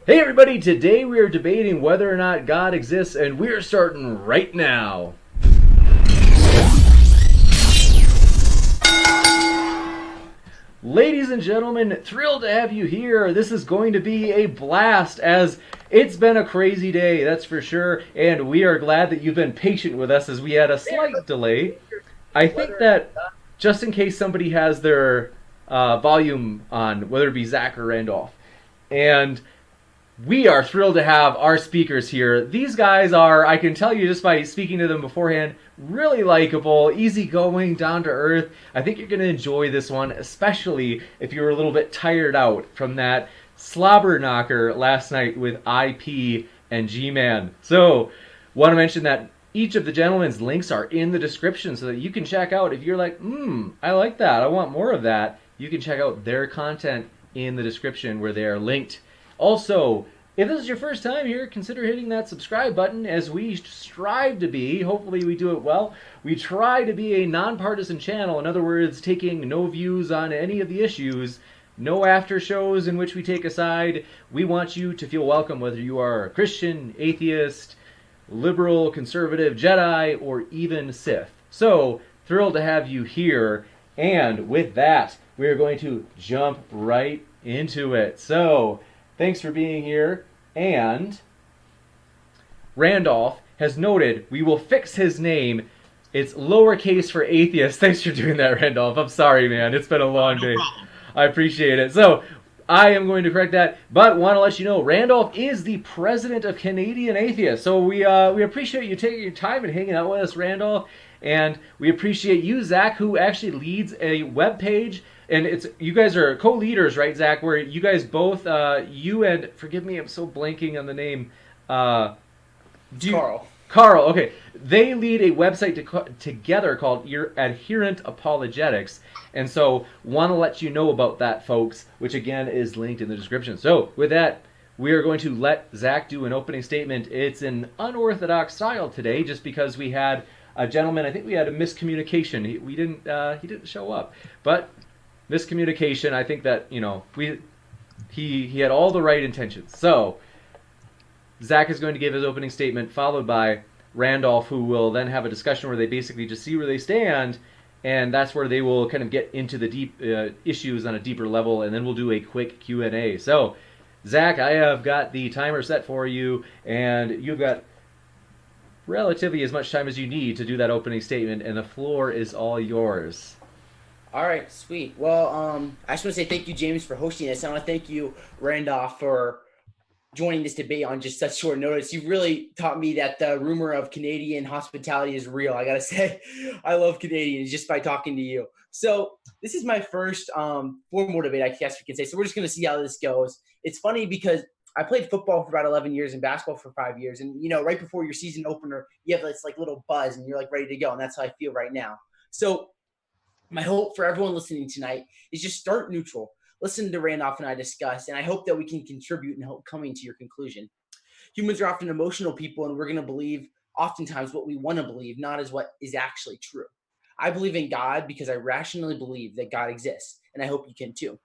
Hey everybody, today we are debating whether or not God exists, and we're starting right now. Ladies and gentlemen, thrilled to have you here. This is going to be a blast, as it's been a crazy day, that's for sure, and we are glad that you've been patient with us as we had a slight delay. I think that just in case somebody has their volume on, whether it be Zac or Randolph, and we are thrilled to have our speakers here. These guys are, I can tell you just by speaking to them beforehand, really likable, easygoing, down to earth. I think you're going to enjoy this one, especially if you're a little bit tired out from that slobber knocker last night with IP and G-Man. So, want to mention that each of the gentlemen's links are in the description so that you can check out, if you're like, I like that, I want more of that, you can check out their content in the description where they are linked. Also, if this is your first time here, consider hitting that subscribe button as we strive to be. Hopefully we do it well. We try to be a nonpartisan channel. In other words, taking no views on any of the issues, no after shows in which we take a side. We want you to feel welcome whether you are a Christian, atheist, liberal, conservative, Jedi, or even Sith. So, thrilled to have you here. And with that, we are going to jump right into it. So, thanks for being here, and Randolph has noted we will fix his name. It's lowercase for atheist. Thanks for doing that, Randolph. I'm sorry, man. It's been a long day. Problem. I appreciate it. So, I am going to correct that, but want to let you know, Randolph is the president of Canadian Atheists. So we appreciate you taking your time and hanging out with us, Randolph, and we appreciate you, Zac, who actually leads a web page. And it's you guys are co-leaders, right, Zac? Where you guys both, you and forgive me, I'm so blanking on the name. Carl. Carl, okay. They lead a website together called Adherent Apologetics, and so want to let you know about that, folks. Which again is linked in the description. So with that, we are going to let Zac do an opening statement. It's an unorthodox style today, just because we had a gentleman. I think we had a miscommunication. He didn't show up, but. Miscommunication. I think that he had all the right intentions. So Zac is going to give his opening statement, followed by Randolph, who will then have a discussion where they basically just see where they stand, and that's where they will kind of get into the deep issues on a deeper level, and then we'll do a quick Q&A. So Zac, I have got the timer set for you, and you've got relatively as much time as you need to do that opening statement, and the floor is all yours. All right, sweet. Well, I just want to say thank you, James, for hosting this. I want to thank you, Randolph, for joining this debate on just such short notice. You really taught me that the rumor of Canadian hospitality is real. I got to say, I love Canadians just by talking to you. So this is my first formal debate, I guess we can say. So we're just going to see how this goes. It's funny because I played football for about 11 years and basketball for 5 years. And, right before your season opener, you have this like little buzz and you're like ready to go. And that's how I feel right now. So my hope for everyone listening tonight is just start neutral. Listen to Randolph and I discuss, and I hope that we can contribute and help coming to your conclusion. Humans are often emotional people, and we're going to believe oftentimes what we want to believe, not as what is actually true. I believe in God because I rationally believe that God exists, and I hope you can too.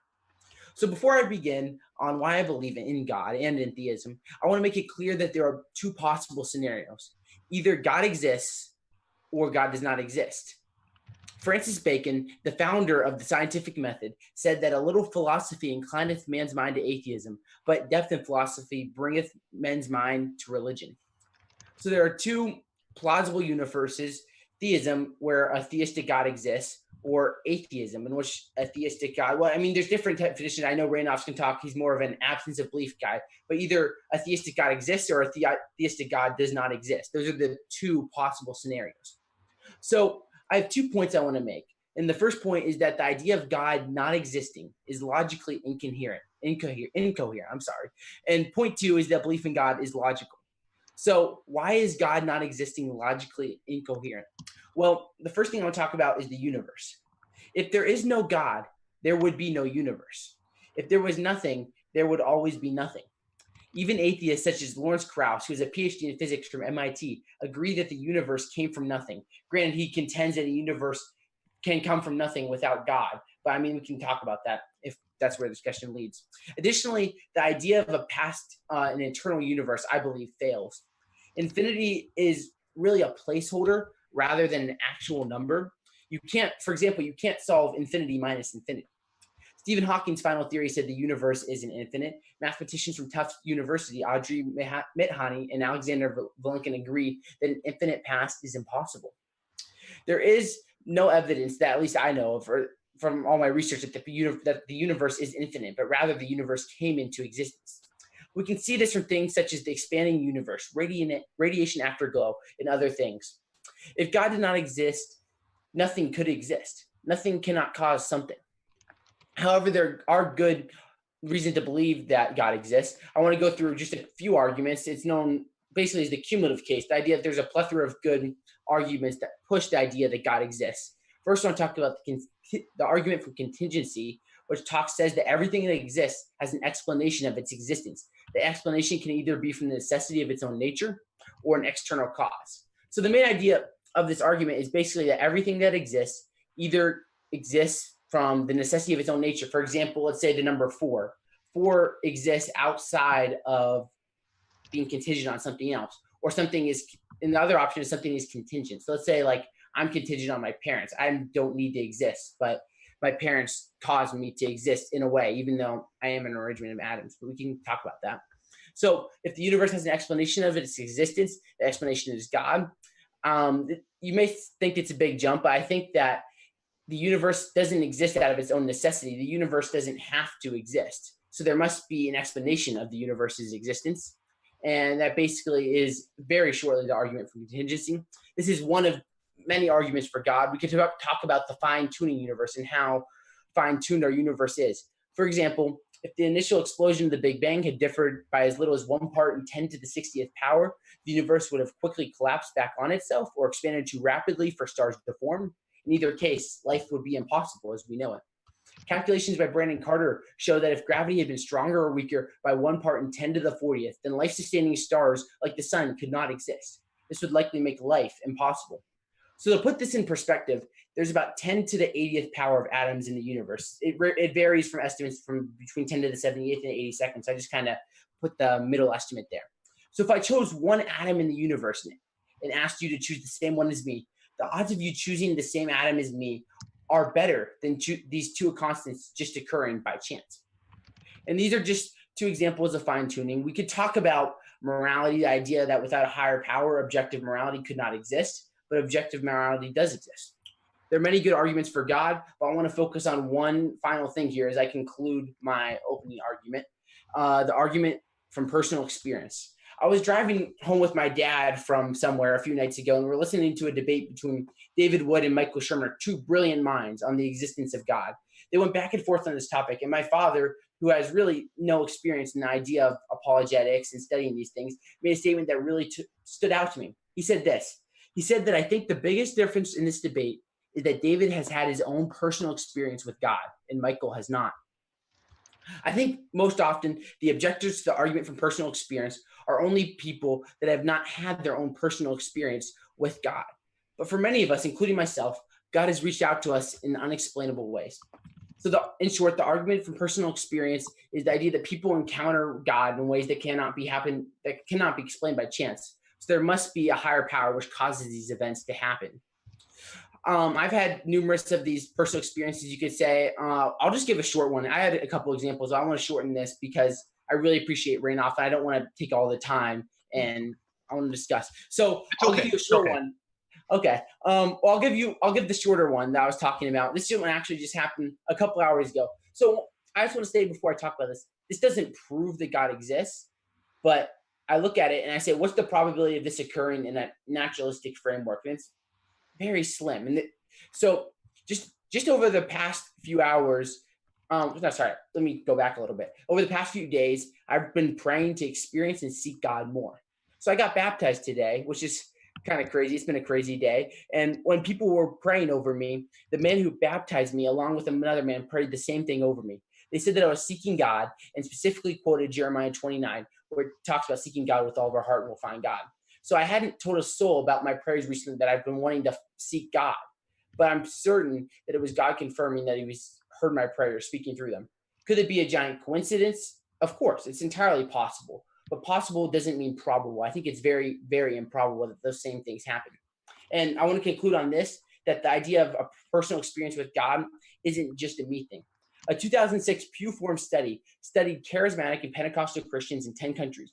So before I begin on why I believe in God and in theism, I want to make it clear that there are two possible scenarios. Either God exists or God does not exist. Francis Bacon, the founder of the scientific method, said that a little philosophy inclineth man's mind to atheism, but depth in philosophy bringeth men's mind to religion. So there are two plausible universes, theism, where a theistic God exists, or atheism, in which a theistic God, there's different definitions. I know Randolph's can talk, he's more of an absence of belief guy, but either a theistic God exists or a theistic God does not exist. Those are the two possible scenarios. So I have 2 points I want to make. And the first point is that the idea of God not existing is logically incoherent. And point 2 is that belief in God is logical. So why is God not existing logically incoherent? Well, the first thing I want to talk about is the universe. If there is no God, there would be no universe. If there was nothing, there would always be nothing. Even atheists such as Lawrence Krauss, who has a PhD in physics from MIT, agree that the universe came from nothing. Granted, he contends that the universe can come from nothing without God. But I mean, we can talk about that if that's where the discussion leads. Additionally, the idea of a past and eternal universe, I believe, fails. Infinity is really a placeholder rather than an actual number. You can't, for example, you can't solve infinity minus infinity. Stephen Hawking's final theory said the universe isn't infinite. Mathematicians from Tufts University, Audrey Mithani and Alexander Vilenkin agree that an infinite past is impossible. There is no evidence that, at least I know of, or from all my research, that the universe is infinite, but rather the universe came into existence. We can see this from things such as the expanding universe, radiation afterglow, and other things. If God did not exist, nothing could exist. Nothing cannot cause something. However, there are good reasons to believe that God exists. I want to go through just a few arguments. It's known basically as the cumulative case, the idea that there's a plethora of good arguments that push the idea that God exists. First, I want to talk about the argument from contingency, which says that everything that exists has an explanation of its existence. The explanation can either be from the necessity of its own nature or an external cause. So the main idea of this argument is basically that everything that exists either exists from the necessity of its own nature. For example, let's say the number 4. 4 exists outside of being contingent on something else, or something is, and the other option is something is contingent. So let's say like I'm contingent on my parents. I don't need to exist, but my parents caused me to exist in a way, even though I am an arrangement of atoms, but we can talk about that. So if the universe has an explanation of its existence, the explanation is God. You may think it's a big jump, but I think that the universe doesn't exist out of its own necessity. The universe doesn't have to exist. So there must be an explanation of the universe's existence. And that basically is very shortly the argument for contingency. This is one of many arguments for God. We could talk about the fine-tuning universe and how fine-tuned our universe is. For example, if the initial explosion of the Big Bang had differed by as little as 1 part in 10 to the 60th power, the universe would have quickly collapsed back on itself or expanded too rapidly for stars to form. In either case, life would be impossible as we know it. Calculations by Brandon Carter show that if gravity had been stronger or weaker by 1 part in 10 to the 40th, then life-sustaining stars like the sun could not exist. This would likely make life impossible. So to put this in perspective, there's about 10 to the 80th power of atoms in the universe. It varies from estimates from between 10 to the 78th and 82nd. So I just kind of put the middle estimate there. So if I chose one atom in the universe and asked you to choose the same one as me, the odds of you choosing the same atom as me are better than these two constants just occurring by chance. And these are just 2 examples of fine-tuning. We could talk about morality, the idea that without a higher power, objective morality could not exist, but objective morality does exist. There are many good arguments for God, but I want to focus on one final thing here as I conclude my opening argument, the argument from personal experience. I was driving home with my dad from somewhere a few nights ago, and we're listening to a debate between David Wood and Michael Shermer, 2 brilliant minds on the existence of God. They went back and forth on this topic, and my father, who has really no experience in the idea of apologetics and studying these things, made a statement that really stood out to me. He said this. He said that I think the biggest difference in this debate is that David has had his own personal experience with God, and Michael has not. I think most often the objectors to the argument from personal experience are only people that have not had their own personal experience with God. But for many of us, including myself, God has reached out to us in unexplainable ways. So in short, the argument from personal experience is the idea that people encounter God in ways that cannot be explained by chance. So there must be a higher power which causes these events to happen. I've had numerous of these personal experiences, you could say. I'll just give a short one. I had a couple examples. I want to shorten this because I really appreciate Randolph, and I don't want to take all the time, and I want to discuss. So I'll give you a short one. Okay. Well, I'll give the shorter one that I was talking about. This one actually just happened a couple hours ago. So I just want to say before I talk about this doesn't prove that God exists, but I look at it and I say, what's the probability of this occurring in a naturalistic framework? And it's very slim. And so just over the past few hours, let me go back a little bit. Over the past few days, I've been praying to experience and seek God more. So I got baptized today, which is kind of crazy. It's been a crazy day. And when people were praying over me, the man who baptized me, along with another man, prayed the same thing over me. They said that I was seeking God, and specifically quoted Jeremiah 29, where it talks about seeking God with all of our heart and we'll find God. So I hadn't told a soul about my prayers recently that I've been wanting to seek God. but I'm certain that it was God confirming that he was heard my prayers, speaking through them. Could it be a giant coincidence? Of course, it's entirely possible, but possible doesn't mean probable. I think it's very, very improbable that those same things happen. And I want to conclude on this, that the idea of a personal experience with God isn't just a me thing. A 2006 Pew Forum study studied charismatic and Pentecostal Christians in 10 countries.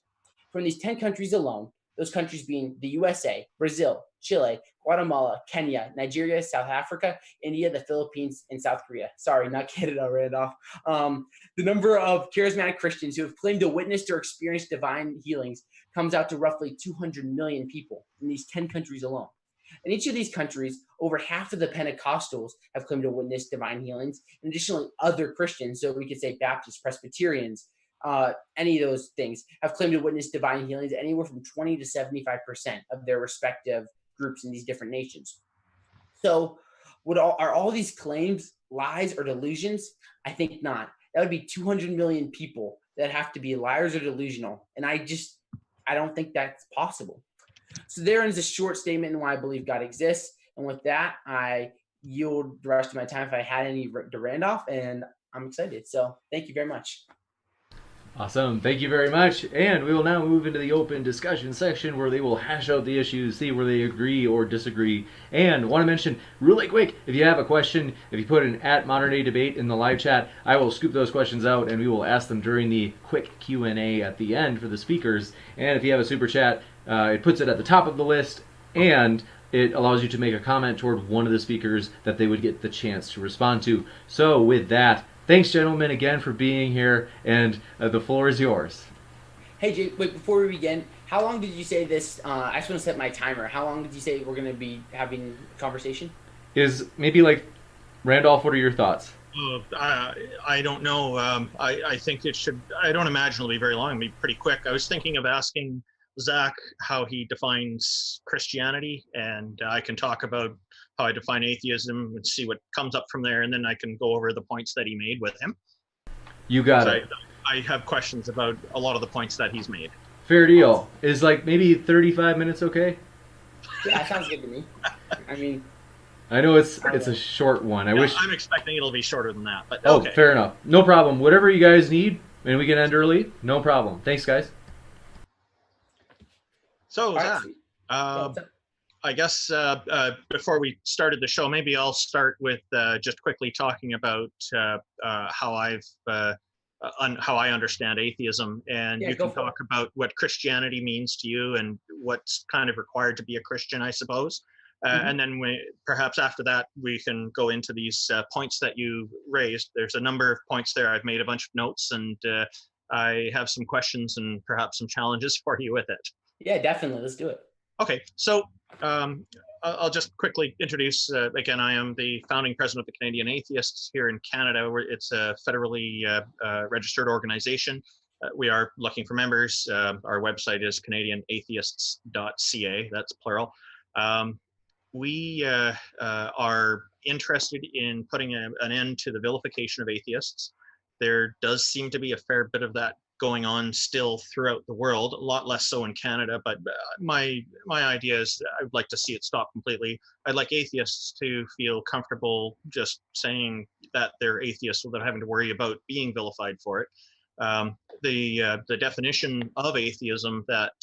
From these 10 countries alone, those countries being the USA, Brazil, Chile, Guatemala, Kenya, Nigeria, South Africa, India, the Philippines, and South Korea. Sorry, not Canada, Randolph. The number of charismatic Christians who have claimed to witness or experience divine healings comes out to roughly 200 million people in these 10 countries alone. In each of these countries, over half of the Pentecostals have claimed to witness divine healings, and additionally other Christians, so we could say Baptists, Presbyterians, any of those things, have claimed to witness divine healings anywhere from 20 to 75% of their respective groups in these different nations. So are all these claims lies or delusions? I think not. That would be 200 million people that have to be liars or delusional, and I don't think that's possible. So there ends a short statement on why I believe God exists. And with that, I yield the rest of my time if I had any to Randolph, and I'm excited. So thank you very much. Awesome. Thank you very much. And we will now move into the open discussion section where they will hash out the issues, see where they agree or disagree. And want to mention really quick, if you have a question, if you put an @ModernDayDebate in the live chat, I will scoop those questions out and we will ask them during the quick Q&A at the end for the speakers. And if you have a super chat, it puts it at the top of the list, and it allows you to make a comment toward one of the speakers that they would get the chance to respond to. So with that, thanks, gentlemen, again for being here, and the floor is yours. Hey, Jay, wait, before we begin, how long did you say this? I just want to set my timer. How long did you say we're going to be having a conversation? Is maybe like, Randolph, what are your thoughts? I don't know. I think it should, I don't imagine it'll be very long. It'll be pretty quick. I was thinking of asking Zac how he defines Christianity, and I can talk about how I define atheism and see what comes up from there, and then I can go over the points that he made with him. You got it. I have questions about a lot of the points that he's made. Fair deal. Is like maybe 35 minutes okay? Yeah, that sounds good to me. I mean, I know it's a short one. I wish. I'm expecting it'll be shorter than that, but oh, okay. Fair enough. No problem. Whatever you guys need, and we can end early. No problem. Thanks, guys. So, Zac, I guess before we started the show, maybe I'll start with just quickly talking about how I understand atheism, and you can talk about what Christianity means to you and what's kind of required to be a Christian, I suppose. And then perhaps after that, we can go into these points that you raised. There's a number of points there. I've made a bunch of notes, and I have some questions and perhaps some challenges for you with it. Yeah, definitely. Let's do it. Okay, so I'll just quickly introduce, again, I am the founding president of the Canadian Atheists here in Canada. It's a federally registered organization. We are looking for members. Our website is canadianatheists.ca, that's plural. We are interested in putting an end to the vilification of atheists. There does seem to be a fair bit of that going on still throughout the world, a lot less so in Canada, but my idea is I would like to see it stop completely. I'd like atheists to feel comfortable just saying that they're atheists without having to worry about being vilified for it. The definition of atheism that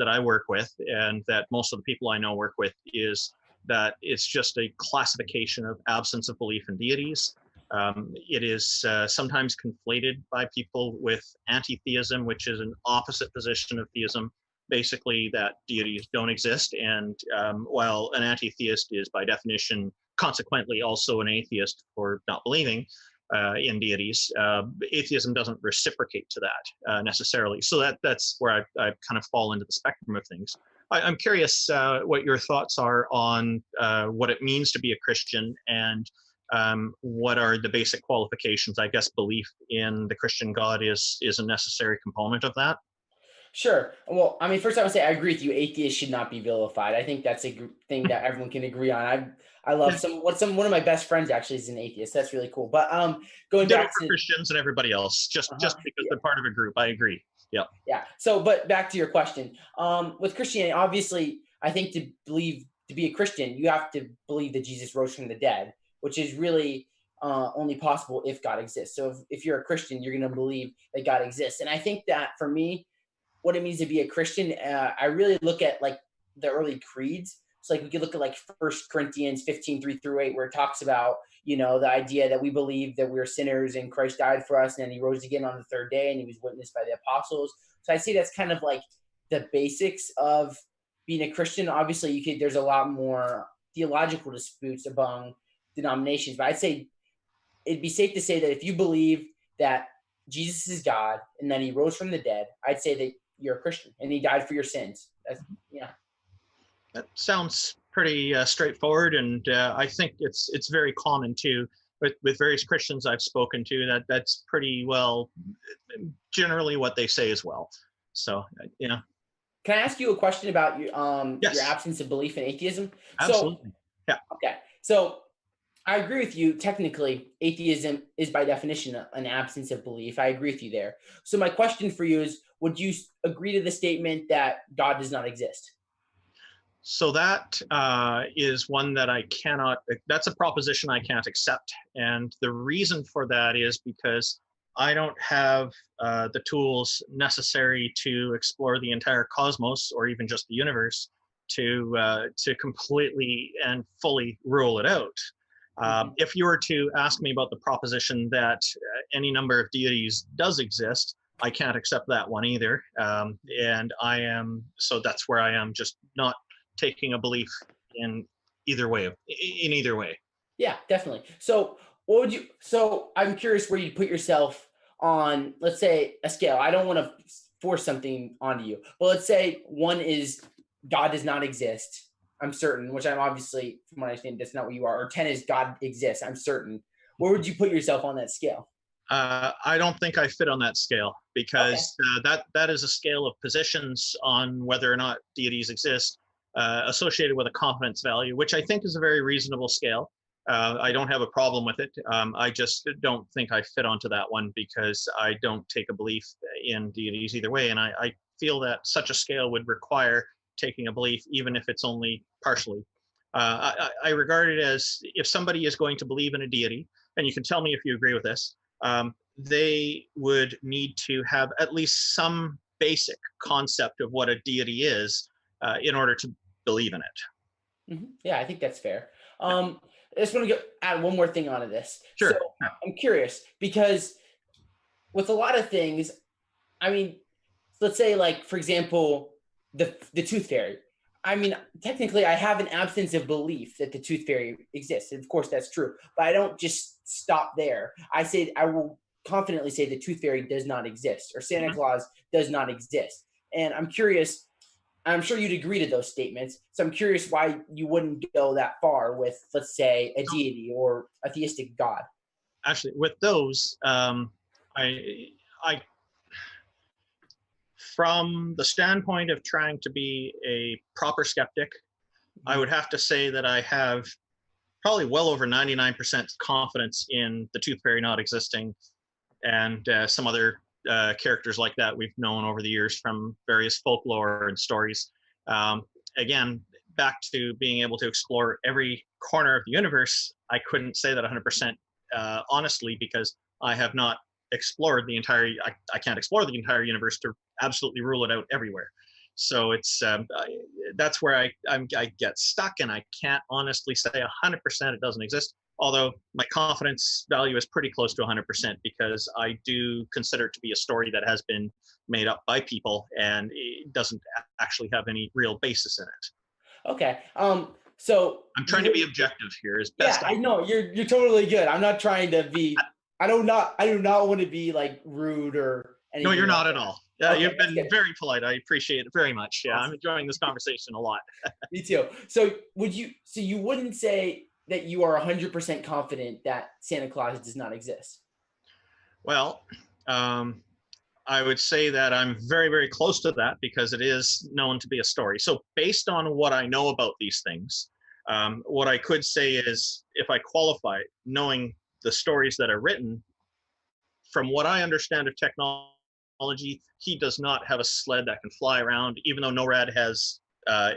I work with, and that most of the people I know work with, is that it's just a classification of absence of belief in deities. It is sometimes conflated by people with anti-theism, which is an opposite position of theism, basically that deities don't exist. And while an anti-theist is by definition consequently also an atheist for not believing in deities, atheism doesn't reciprocate to that necessarily. So that's where I kind of fall into the spectrum of things. I'm curious what your thoughts are on what it means to be a Christian, and what are the basic qualifications. I guess belief in the Christian God is a necessary component of that. Sure. Well, I mean, first I would say I agree with you. Atheists should not be vilified. I think that's a thing that everyone can agree on. I love one of my best friends actually is an atheist. That's really cool. But going back to Christians and everybody else, just because they're part of a group, I agree. Yeah. Yeah. So, but back to your question. With Christianity, obviously, I think to believe to be a Christian, you have to believe that Jesus rose from the dead, which is really only possible if God exists. So if you're a Christian, you're going to believe that God exists. And I think that for me, what it means to be a Christian, I really look at like the early creeds. So like we could look at like 1 Corinthians 15:3-8, where it talks about, the idea that we believe that we're sinners and Christ died for us, and then he rose again on the third day, and he was witnessed by the apostles. So I say that's kind of like the basics of being a Christian. Obviously, there's a lot more theological disputes among denominations, but I'd say it'd be safe to say that if you believe that Jesus is God and then he rose from the dead, I'd say that you're a Christian and he died for your sins. Yeah. That sounds pretty straightforward, and I think it's very common too with various Christians I've spoken to. That's pretty well generally what they say as well. So Can I ask you a question about your Yes. absence of belief in atheism? Absolutely. Yeah. Okay. So I agree with you. Technically, atheism is by definition an absence of belief. I agree with you there. So my question for you is, would you agree to the statement that God does not exist? So that is one that that's a proposition I can't accept. And the reason for that is because I don't have the tools necessary to explore the entire cosmos or even just the universe to completely and fully rule it out. If you were to ask me about the proposition that any number of deities does exist, I can't accept that one either. So that's where I am, just not taking a belief in either way. Yeah, definitely. So I'm curious where you'd put yourself on, let's say, a scale. I don't want to force something onto you, but let's say 1 is God does not exist, I'm certain, which I'm obviously, from what I understand, that's not what you are. Or 10 is God exists, I'm certain. Where would you put yourself on that scale? I don't think I fit on that scale, because that is a scale of positions on whether or not deities exist, associated with a confidence value, which I think is a very reasonable scale. I don't have a problem with it. I just don't think I fit onto that one, because I don't take a belief in deities either way. And I feel that such a scale would require taking a belief, even if it's only partially. I regard it as, if somebody is going to believe in a deity, and you can tell me if you agree with this, they would need to have at least some basic concept of what a deity is in order to believe in it. Mm-hmm. Yeah, I think that's fair. I just want to add one more thing onto this. Sure. So I'm curious, because with a lot of things, I mean, let's say, like, for example, the tooth fairy. I mean, technically, I have an absence of belief that the tooth fairy exists. And of course, that's true. But I don't just stop there. I will confidently say the tooth fairy does not exist, or Santa Claus does not exist. And I'm curious, I'm sure you'd agree to those statements. So I'm curious why you wouldn't go that far with, let's say, a deity or a theistic God. Actually, with those, from the standpoint of trying to be a proper skeptic, I would have to say that I have probably well over 99% confidence in the tooth fairy not existing, and some other characters like that we've known over the years from various folklore and stories. Again, back to being able to explore every corner of the universe, I couldn't say that 100% honestly, because I have not explored the entire, I can't explore the entire universe to absolutely rule it out everywhere. So it's that's where I get stuck, and I can't honestly say 100% it doesn't exist. Although my confidence value is pretty close to 100%, because I do consider it to be a story that has been made up by people, and it doesn't actually have any real basis in it. Okay. So I'm trying to be objective here as best I know you're totally good. I'm not trying to be. I do not want to be like rude or anything. No, you're not like at all. Yeah, okay, you've been very polite. I appreciate it very much. Yeah, awesome. I'm enjoying this conversation a lot. Me too. So you wouldn't say that you are 100% confident that Santa Claus does not exist? Well, I would say that I'm very, very close to that, because it is known to be a story. So based on what I know about these things, what I could say is, if I qualify, knowing the stories that are written, from what I understand of technology, he does not have a sled that can fly around, even though NORAD has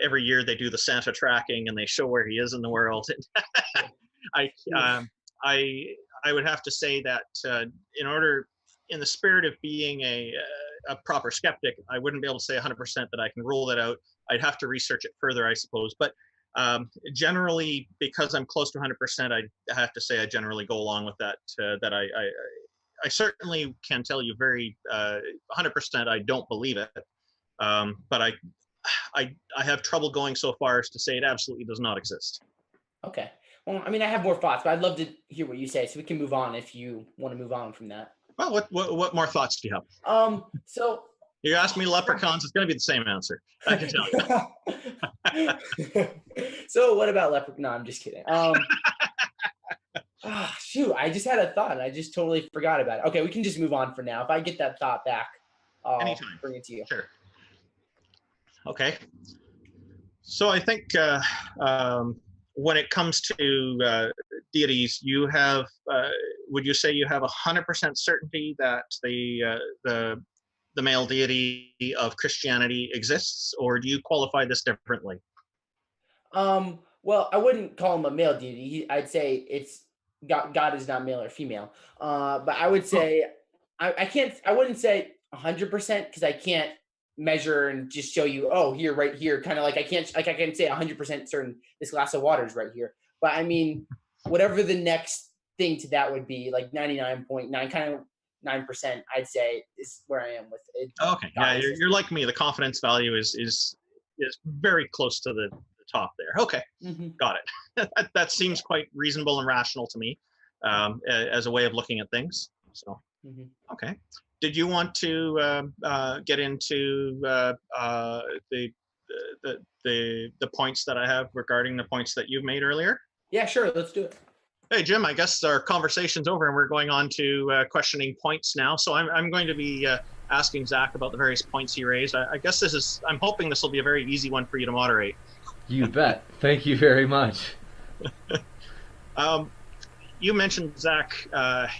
every year they do the Santa tracking and they show where he is in the world. I I would have to say that in the spirit of being a proper skeptic, I wouldn't be able to say 100% that I can rule that out. I'd have to research it further, I suppose. But generally, because I'm close to 100%, I have to say I generally go along with that. That I certainly can tell you very 100% I don't believe it. But I have trouble going so far as to say it absolutely does not exist. Okay. Well, I mean, I have more thoughts, but I'd love to hear what you say, so we can move on if you want to move on from that. Well, what more thoughts do you have? So you ask me leprechauns, it's going to be the same answer. I can tell you. So what about leprechaun? No, I'm just kidding. Shoot, I just had a thought and I just totally forgot about it. Okay, we can just move on for now. If I get that thought back, I'll anytime bring it to you. Sure. Okay. So I think when it comes to deities, you have, would you say you have 100% certainty that the male deity of Christianity exists, or do you qualify this differently? Well, I wouldn't call him a male deity. I'd say it's God is not male or female. But I would say I wouldn't say 100% because I can't measure and just show you, oh, here, right here, kind of like I can say 100% certain this glass of water is right here. But I mean, whatever the next thing to that would be, like 99.9 kind of 9%, I'd say is where I am with it. Okay, yeah, you're like me. The confidence value is very close to the top there. Okay, got it. That seems quite reasonable and rational to me as a way of looking at things. So, okay. Did you want to get into the points that I have regarding the points that you've made earlier? Yeah, sure. Let's do it. Hey, Jim, I guess our conversation's over and we're going on to questioning points now. So I'm going to be asking Zac about the various points he raised. I guess I'm hoping this will be a very easy one for you to moderate. You bet. Thank you very much. You mentioned, Zac,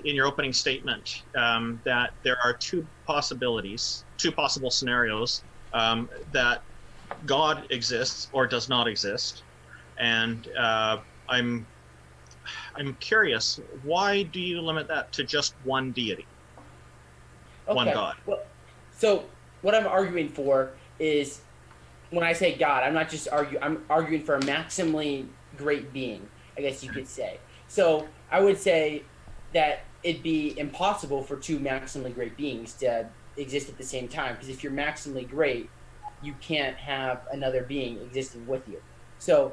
in your opening statement that there are two possible scenarios that God exists or does not exist. And I'm curious, why do you limit that to just one deity? Okay. One God. Well, so what I'm arguing for is, when I say God, I'm not just I'm arguing for a maximally great being, I guess you could say. So I would say that it'd be impossible for two maximally great beings to exist at the same time, because if you're maximally great, you can't have another being existing with you. So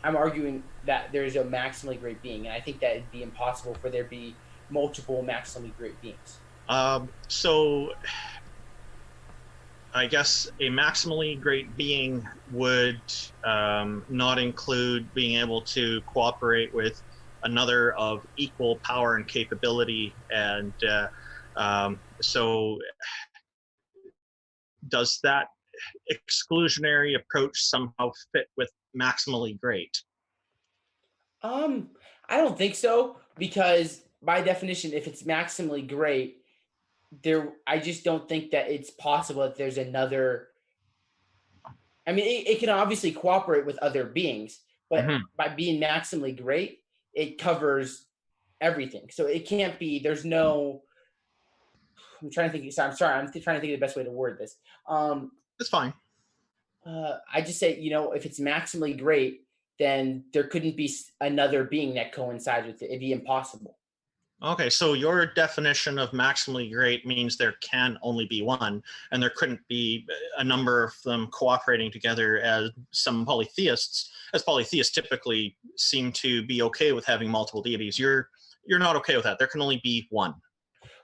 I'm arguing that there's a maximally great being, and I think that it'd be impossible for there to be multiple maximally great beings. So I guess a maximally great being would not include being able to cooperate with another of equal power and capability, and so does that exclusionary approach somehow fit with maximally great? I don't think so, because by definition, if it's maximally great, I just don't think that it's possible that there's another. I mean, it can obviously cooperate with other beings, but by being maximally great, it covers everything. So it can't be. There's no. I'm trying to think. I'm sorry. I'm trying to think of the best way to word this. That's fine. I just say, if it's maximally great, then there couldn't be another being that coincides with it. It'd be impossible. Okay, so your definition of maximally great means there can only be one, and there couldn't be a number of them cooperating together, as polytheists typically seem to be okay with having multiple deities. You're not okay with that. There can only be one.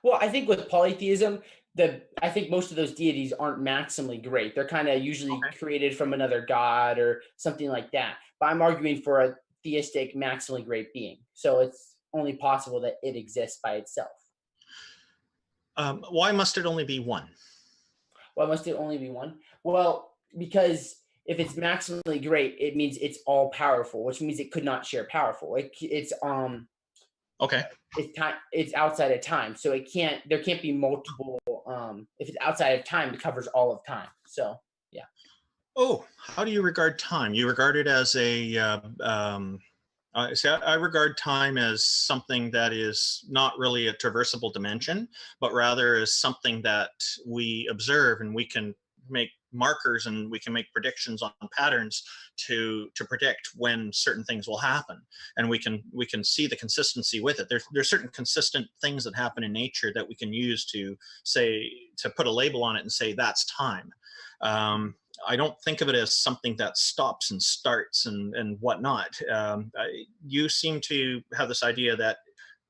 Well, I think with polytheism, I think most of those deities aren't maximally great. They're kind of usually created from another god or something like that. But I'm arguing for a theistic maximally great being. So it's only possible that it exists by itself. Why must it only be one? Why must it only be one? Well, because if it's maximally great, it means it's all powerful, which means it could not share powerful. It's It's outside of time, so there can't be multiple. If it's outside of time, it covers all of time. So yeah. Oh, how do you regard time? You regard it as a see, I regard time as something that is not really a traversable dimension, but rather as something that we observe, and we can make markers and we can make predictions on patterns to predict when certain things will happen, and we can see the consistency with it. There's certain consistent things that happen in nature that we can use to say, to put a label on it and say that's time. I don't think of it as something that stops and starts and whatnot. You seem to have this idea that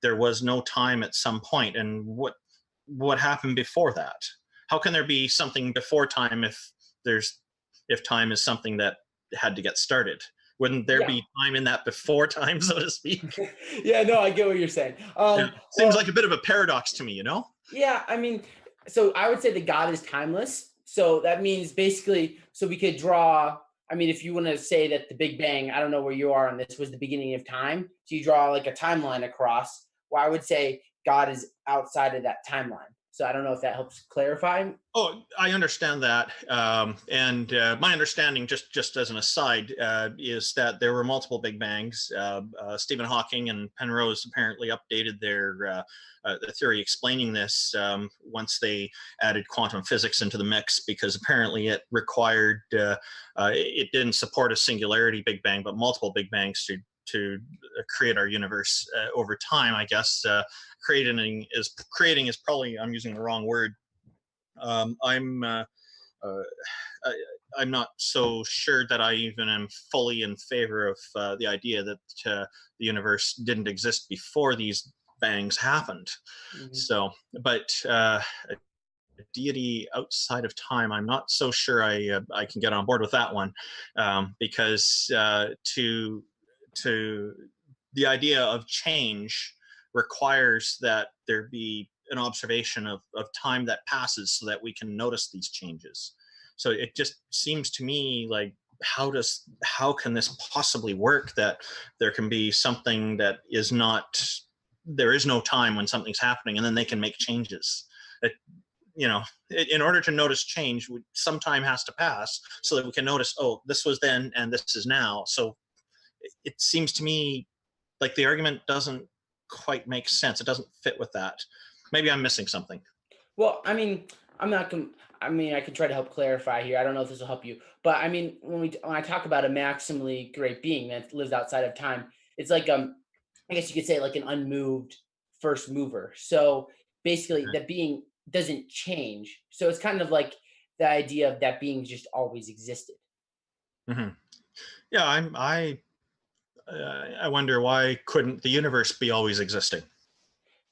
there was no time at some point, and what happened before that? How can there be something before time if time is something that had to get started? Wouldn't there Yeah. be time in that before time, so to speak? Yeah, no, I get what you're saying. Yeah. Seems like a bit of a paradox to me, you know? Yeah, I mean, so I would say that God is timeless. So that means basically, so we could draw, I mean, if you want to say that the Big Bang, I don't know where you are on this, was the beginning of time. So you draw like a timeline across. Well, I would say God is outside of that timeline. So I don't know if that helps clarify. Oh, I understand that, and my understanding, just as an aside, is that there were multiple Big Bangs. Stephen Hawking and Penrose apparently updated their theory explaining this once they added quantum physics into the mix, because apparently it required, it didn't support a singularity Big Bang, but multiple Big Bangs to create our universe over time, I guess. Creating is probably, I'm using the wrong word. I'm not so sure that I even am fully in favor of the idea that the universe didn't exist before these bangs happened. Mhm. So, but a deity outside of time, I'm not so sure I can get on board with that one, because to the idea of change requires that there be an observation of time that passes so that we can notice these changes. So it just seems to me like, how can this possibly work, that there can be something that is not, there is no time when something's happening, and then they can make changes. It, in order to notice change, some time has to pass so that we can notice, oh, this was then and this is now. So it seems to me like the argument doesn't quite make sense. It doesn't fit with that. Maybe I'm missing something. Well, I mean, I'm not. I mean, I can try to help clarify here. I don't know if this will help you, but I mean, when I talk about a maximally great being that lives outside of time, it's like I guess you could say like an unmoved first mover. So basically, that being doesn't change. So it's kind of like the idea of that being just always existed. Mm-hmm. Yeah, I wonder, why couldn't the universe be always existing?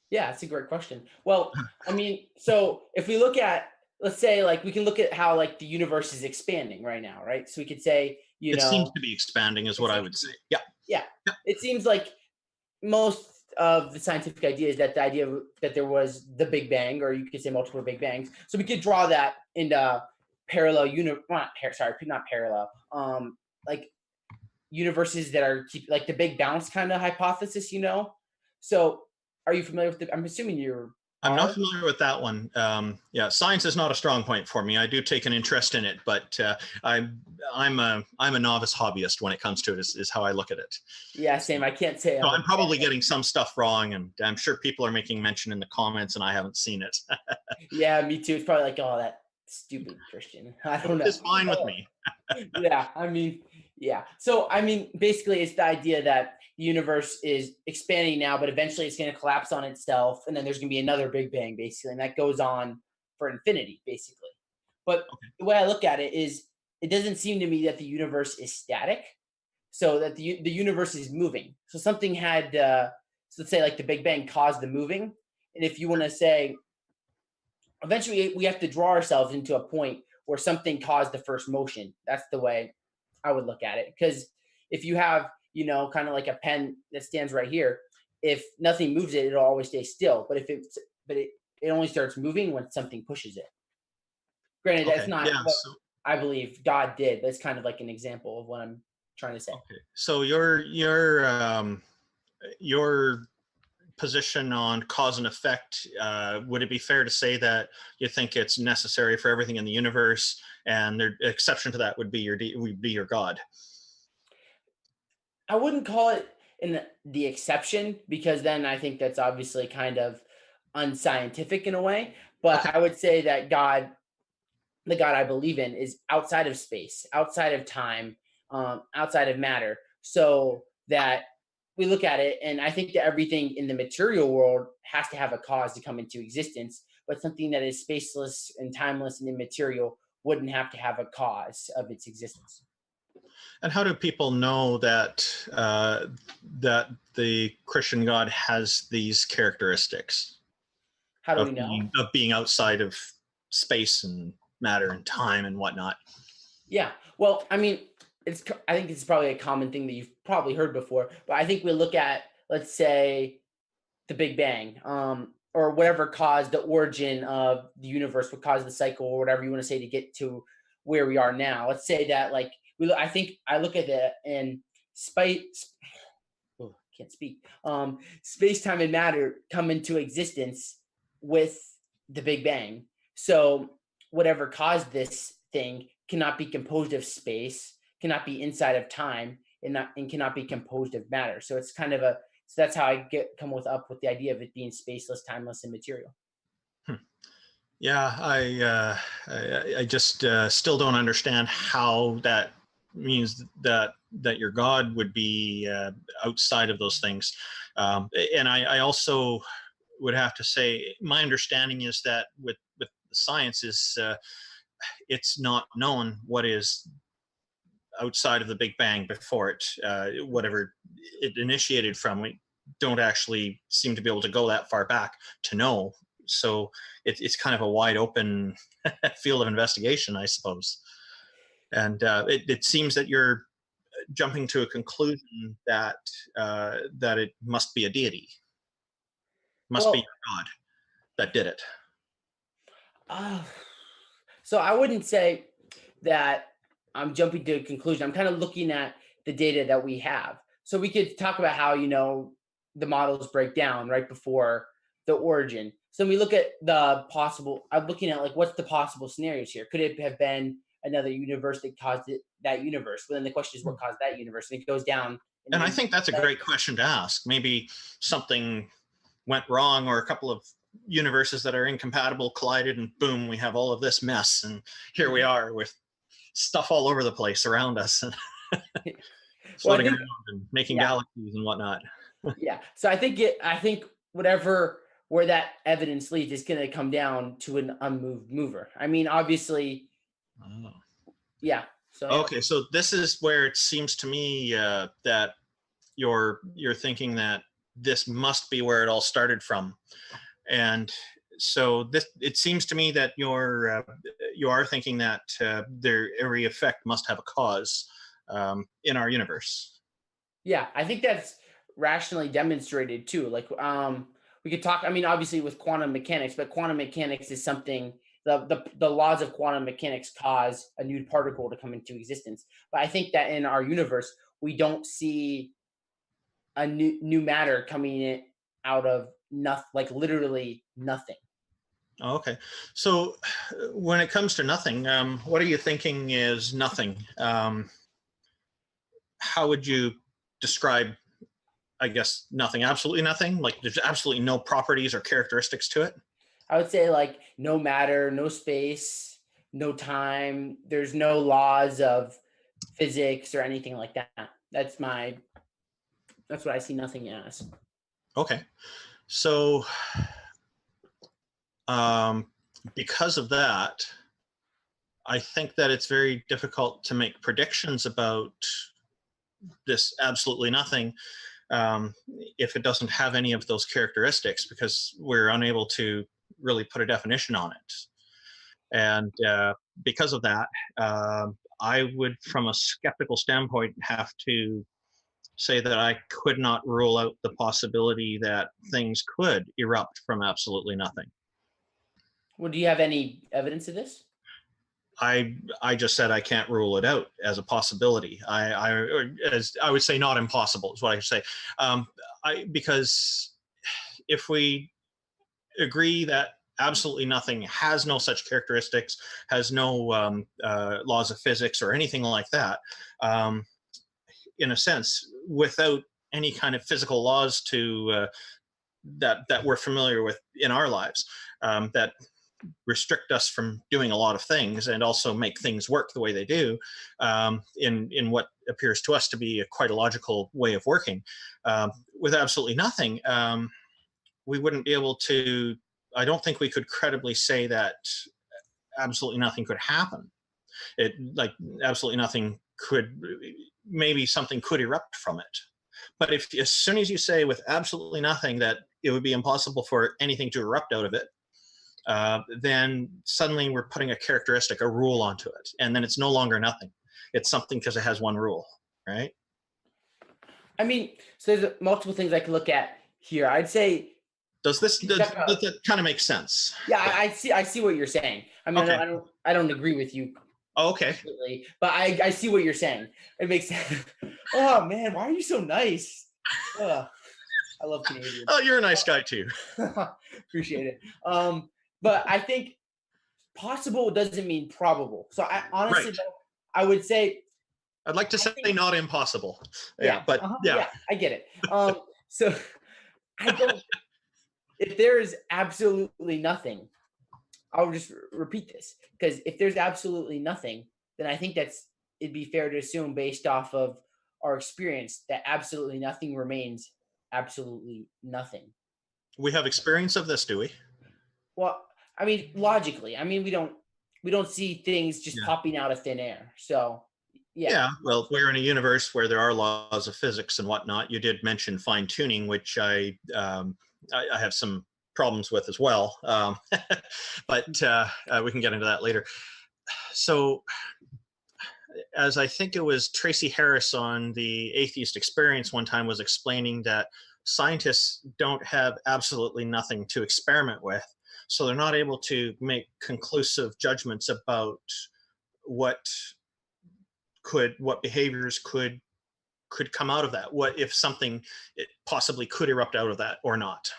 Yeah, that's a great question. Well, I mean, so if we look at, let's say, like we can look at how like the universe is expanding right now, right? So we could say, It seems to be expanding, is what I would say. Yeah. Yeah. It seems like most of the scientific idea is that the idea that there was the Big Bang, or you could say multiple Big Bangs. So we could draw that into parallel not parallel. Like universes that are like the Big Bounce kind of hypothesis, So are you familiar with I'm assuming you're. I'm not familiar with that one. Yeah, science is not a strong point for me. I do take an interest in it, but I'm a novice hobbyist when it comes to it. Is how I look at it. Yeah, same. I can't say. So I'm probably getting some stuff wrong, and I'm sure people are making mention in the comments, and I haven't seen it. Yeah, me too. It's probably like, oh, that stupid Christian. I don't know. It's fine with me. Yeah, I mean, yeah. So I mean, basically, it's the idea that the universe is expanding now, but eventually it's going to collapse on itself, and then there's going to be another Big Bang, basically, and that goes on for infinity, basically. But the way I look at it is, it doesn't seem to me that the universe is static, so that the universe is moving. So something had, so let's say, like the Big Bang caused the moving, and if you want to say, eventually we have to draw ourselves into a point where something caused the first motion. That's the way I would look at it. Because if you have, kind of like a pen that stands right here, if nothing moves it, it'll always stay still. But it only starts moving when something pushes it. Granted, that's not what I believe God did. That's kind of like an example of what I'm trying to say. Okay. So your position on cause and effect, would it be fair to say that you think it's necessary for everything in the universe, and the exception to that would be your God? I wouldn't call it the exception, because then I think that's obviously kind of unscientific in a way. But Okay. I would say that God, the God I believe in, is outside of space, outside of time, outside of matter. So that we look at it, and I think that everything in the material world has to have a cause to come into existence, but something that is spaceless and timeless and immaterial wouldn't have to have a cause of its existence. And how do people know that that the Christian God has these characteristics How do of we know? being outside of space and matter and time and whatnot? Yeah. Well, I mean, I think it's probably a common thing that you've probably heard before, but I think we look at, let's say, the Big Bang, or whatever caused the origin of the universe, what caused the cycle, or whatever you want to say, to get to where we are now. Let's say that, like, I think I look at it and space. Oh, can't speak. Space, time, and matter come into existence with the Big Bang. So whatever caused this thing cannot be composed of space, cannot be inside of time, and cannot be composed of matter. So it's kind of a so that's how I come up with the idea of it being spaceless, timeless, and material. Yeah, I just still don't understand how that means that your God would be outside of those things. And I also would have to say, my understanding is that with science is it's not known what is outside of the Big Bang before it, whatever it initiated from. We don't actually seem to be able to go that far back to know. So it's kind of a wide open field of investigation, I suppose. And it seems that you're jumping to a conclusion that that it must be a deity, must be Well, your God that did it. uh, so I wouldn't say that I'm jumping to a conclusion. I'm kind of looking at the data that we have. So we could talk about how, the models break down right before the origin. So we look at the possible, I'm looking at, like, what's the possible scenarios here? Could it have been another universe that caused that universe? But then the question is, what caused that universe? And it goes down. And I think that's a great question to ask. Maybe something went wrong, or a couple of universes that are incompatible collided, and boom, we have all of this mess. And here we are with stuff all over the place around us, and floating around and making galaxies and whatnot. Yeah. So I think where that evidence leads is going to come down to an unmoved mover. I mean, obviously, yeah. So okay, so this is where it seems to me that you're thinking that this must be where it all started from, and so it seems to me that you are thinking that every effect must have a cause in our universe. Yeah, I think that's rationally demonstrated too. Like, we could talk. I mean, obviously with quantum mechanics, but quantum mechanics is something. The laws of quantum mechanics cause a new particle to come into existence. But I think that in our universe, we don't see a new matter coming in out of nothing, like literally nothing. Oh, okay, so when it comes to nothing, what are you thinking is nothing? How would you describe, I guess, nothing? Absolutely nothing? Like there's absolutely no properties or characteristics to it? I would say, like, no matter, no space, no time. There's no laws of physics or anything like that. That's what I see nothing as. Okay, so because of that, I think that it's very difficult to make predictions about this absolutely nothing if it doesn't have any of those characteristics, because we're unable to really put a definition on it. And because of that, I would, from a skeptical standpoint, have to say that I could not rule out the possibility that things could erupt from absolutely nothing. Well, do you have any evidence of this? I just said I can't rule it out as a possibility. I would say not impossible is what I say. Because if we agree that absolutely nothing has no such characteristics, has no laws of physics or anything like that, in a sense, without any kind of physical laws to that we're familiar with in our lives, that restrict us from doing a lot of things and also make things work the way they do, in what appears to us to be quite a logical way of working. With absolutely nothing, we wouldn't be able to, I don't think we could credibly say that absolutely nothing could happen. It, like, absolutely nothing could, maybe something could erupt from it. But if, as soon as you say with absolutely nothing that it would be impossible for anything to erupt out of it, then suddenly we're putting a characteristic, a rule onto it. And then it's no longer nothing. It's something because it has one rule, right? I mean, so there's multiple things I could look at here. I'd say, does that kind of make sense? Yeah, I see what you're saying. I mean, Okay. I don't agree with you. Oh, okay. Completely, but I see what you're saying. It makes sense. Oh man, why are you so nice? I love Canadians. Oh, you're a nice guy too. Appreciate it. But I think possible doesn't mean probable. So I honestly, Right. I would say, I'd like to say not impossible. Yeah, but yeah, I get it. So I don't. If there is absolutely nothing, I'll just repeat this, because if there's absolutely nothing, then I think it'd be fair to assume, based off of our experience, that absolutely nothing remains absolutely nothing. We have experience of this, do we? Well, I mean, logically, I mean, we don't see things just popping out of thin air. So yeah. Well, we're in a universe where there are laws of physics and whatnot. You did mention fine tuning, which I have some problems with as well, but we can get into that later. So, as I think it was Tracy Harris on the Atheist Experience one time was explaining, that scientists don't have absolutely nothing to experiment with, so they're not able to make conclusive judgments about what behaviors could come out of that, what if something possibly could erupt out of that or not.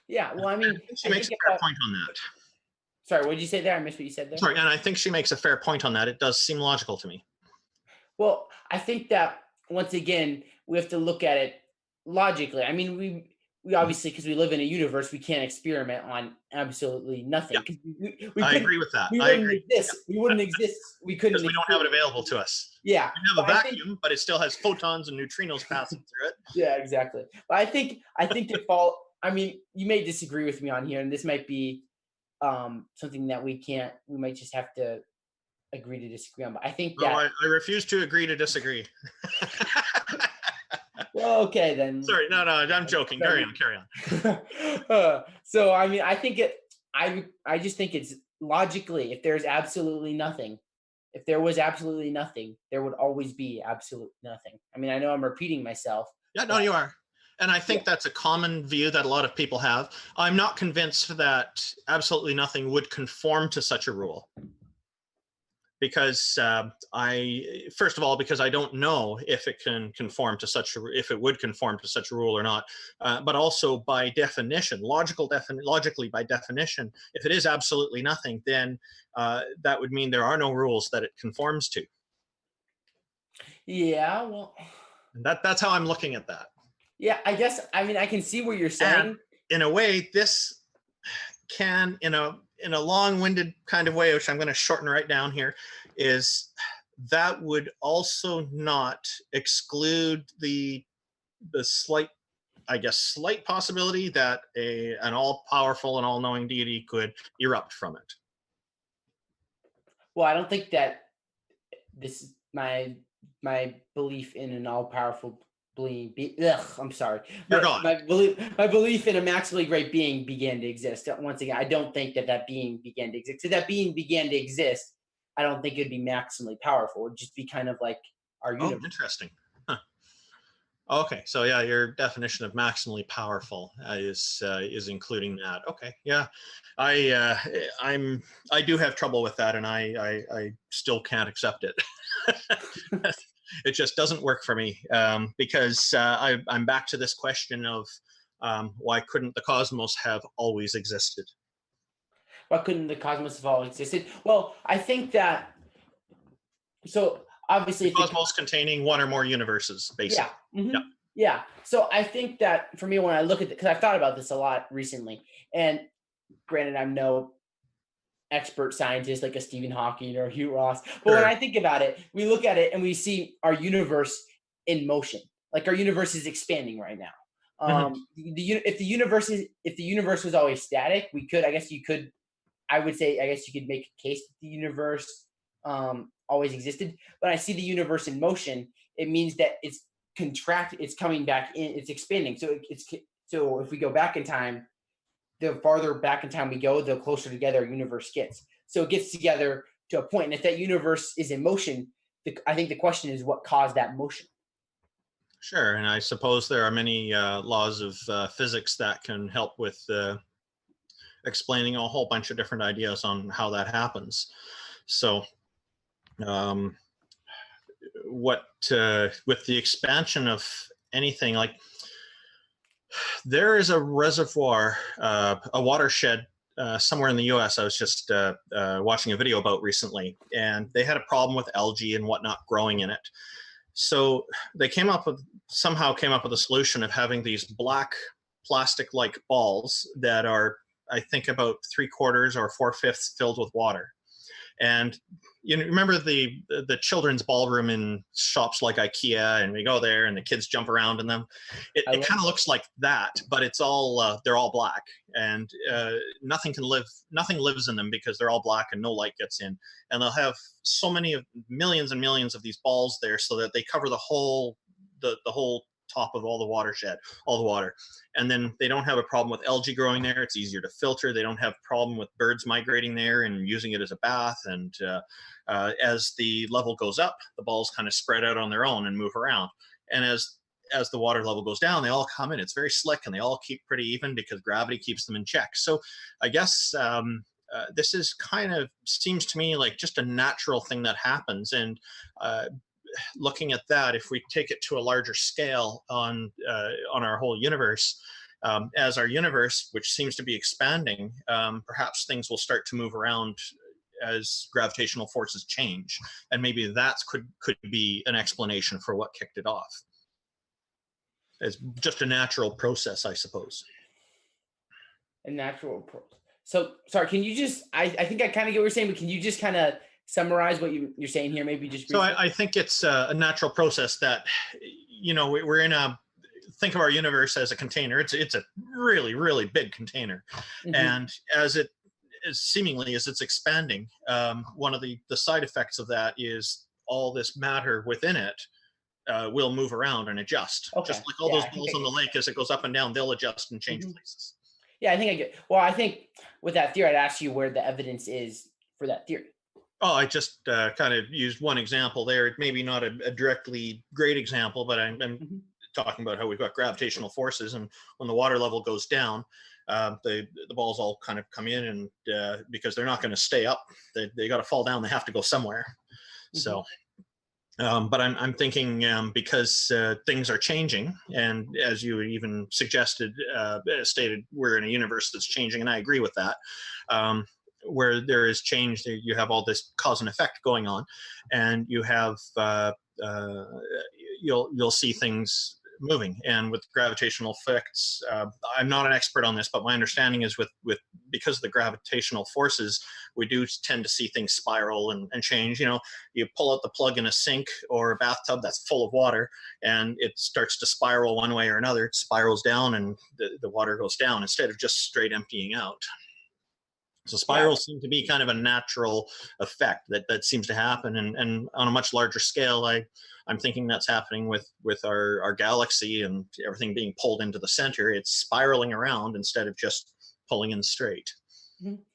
Yeah, well, I mean, I think she makes a fair point on that. Sorry, what did you say there? I missed what you said there. Sorry, and I think she makes a fair point on that. It does seem logical to me. Well, I think that, once again, we have to look at it logically. I mean, we obviously, because we live in a universe, we can't experiment on absolutely nothing. Yeah. I agree with that. We wouldn't exist. We wouldn't exist. We couldn't. Because we don't have it available to us. Yeah. We have a vacuum, but it still has photons and neutrinos passing through it. Yeah, exactly. But I think I mean, you may disagree with me on here, and this might be something that we might just have to agree to disagree on. But I think that I refuse to agree to disagree. Well, okay then. Sorry, no, I'm joking. Carry on. So I mean, I just think it's logically, if there's absolutely nothing, if there was absolutely nothing, there would always be absolute nothing. I mean, I know I'm repeating myself. Yeah, no, you are. And I think that's a common view that a lot of people have. I'm not convinced that absolutely nothing would conform to such a rule. Because first of all, because I don't know if it can conform to if it would conform to such a rule or not. But also by definition, logically by definition, if it is absolutely nothing, then that would mean there are no rules that it conforms to. Yeah, well, and that's how I'm looking at that. Yeah, I guess, I mean, I can see what you're saying. And in a way, this can, in a long-winded kind of way, which I'm going to shorten right down here, is that would also not exclude the slight possibility that an all-powerful and all-knowing deity could erupt from it. Well, I don't think that this is my belief in an all-powerful being. I'm sorry. You're gone. My belief in a maximally great being began to exist. Once again, I don't think that being began to exist. So that being began to exist, I don't think it'd be maximally powerful. It'd just be kind of like our universe. Oh, interesting. Huh. Okay, so yeah, your definition of maximally powerful is including that. Okay, yeah, I do have trouble with that, and I still can't accept it. It just doesn't work for me, because I'm back to this question of Why couldn't the cosmos have always existed? Why couldn't the cosmos have all existed? Well, I think that, so obviously, The cosmos containing one or more universes, basically. yeah, Yeah. yeah. So I think that for me, when I look at it, because I've thought about this a lot recently, and granted, I'm no expert scientist like a Stephen Hawking or Hugh Ross, but when Sure. I think about it, we look at it and we see our universe in motion. Like our universe is expanding right now. Mhm. If the universe was always static, we could, I guess you could, I would say, I guess you could make a case that the universe always existed. But I see the universe in motion. It means that it's it's coming back in, it's expanding. So if we go back in time, the farther back in time we go, the closer together our universe gets. So it gets together to a point. And if that universe is in motion, I think the question is what caused that motion. Sure. And I suppose there are many laws of physics that can help with explaining a whole bunch of different ideas on how that happens. So, um, what with the expansion of anything, like there is a reservoir, a watershed somewhere in the US I was just watching a video about recently, and they had a problem with algae and whatnot growing in it. So they somehow came up with a solution of having these black plastic-like balls that are, I think, about 3/4 or 4/5 filled with water. And you know, remember the children's ballroom in shops like IKEA, and we go there and the kids jump around in them. It kind of looks like that, but it's all they're all black, and nothing lives in them because they're all black and no light gets in. And they'll have so many of millions and millions of these balls there, so that they cover the whole top of all the water. And then they don't have a problem with algae growing there. It's easier to filter. They don't have a problem with birds migrating there and using it as a bath. And as the level goes up, the balls kind of spread out on their own and move around. And as the water level goes down, they all come in. It's very slick, and they all keep pretty even because gravity keeps them in check. So I guess this is kind of, seems to me like just a natural thing that happens. And looking at that, if we take it to a larger scale on our whole universe, as our universe, which seems to be expanding, perhaps things will start to move around as gravitational forces change, and maybe that could be an explanation for what kicked it off. It's just a natural process, I suppose. A natural process. So sorry, can you just? I think I kind of get what you're saying, but can you just kind of summarize what you're saying here? Maybe just briefly? So I think it's a natural process that, you know, we're in a, think of our universe as a container. It's a really, really big container. Mm-hmm. And as it's expanding, one of the side effects of that is all this matter within it will move around and adjust. Okay. Just like all those balls on the lake, as it goes up and down, they'll adjust and change places. Yeah, I think I get. Well, I think with that theory, I'd ask you where the evidence is for that theory. Oh, I just kind of used one example there. Maybe not a directly great example, but I'm talking about how we've got gravitational forces, and when the water level goes down, the balls all kind of come in, and because they're not going to stay up, they got to fall down. They have to go somewhere. So, but I'm thinking because things are changing, and as you even suggested, stated, we're in a universe that's changing, and I agree with that. Where there is change, you have all this cause and effect going on, and you have you'll see things moving. And with gravitational effects, I'm not an expert on this, but my understanding is with because of the gravitational forces, we do tend to see things spiral and change. You know, you pull out the plug in a sink or a bathtub that's full of water, and it starts to spiral one way or another. It spirals down, and the water goes down instead of just straight emptying out. So spirals seem to be kind of a natural effect that seems to happen, and on a much larger scale, I'm thinking that's happening with our galaxy and everything being pulled into the center. It's spiraling around instead of just pulling in straight.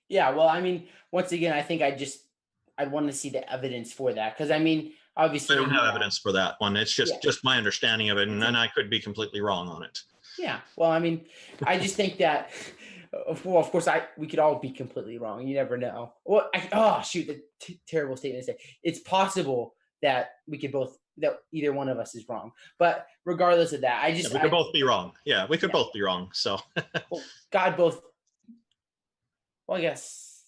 Yeah, well, I mean, once again, I think I'd want to see the evidence for that, because I mean, obviously, I don't have evidence for that one. It's just my understanding of it, and I could be completely wrong on it. Yeah, well, I mean, I just think that. Well, of course, we could all be completely wrong. You never know. Well, the terrible statement to say. It's possible that we could both that either one of us is wrong. But regardless of that, we could both be wrong. Yeah, we could both be wrong. So well, God both. Well, I guess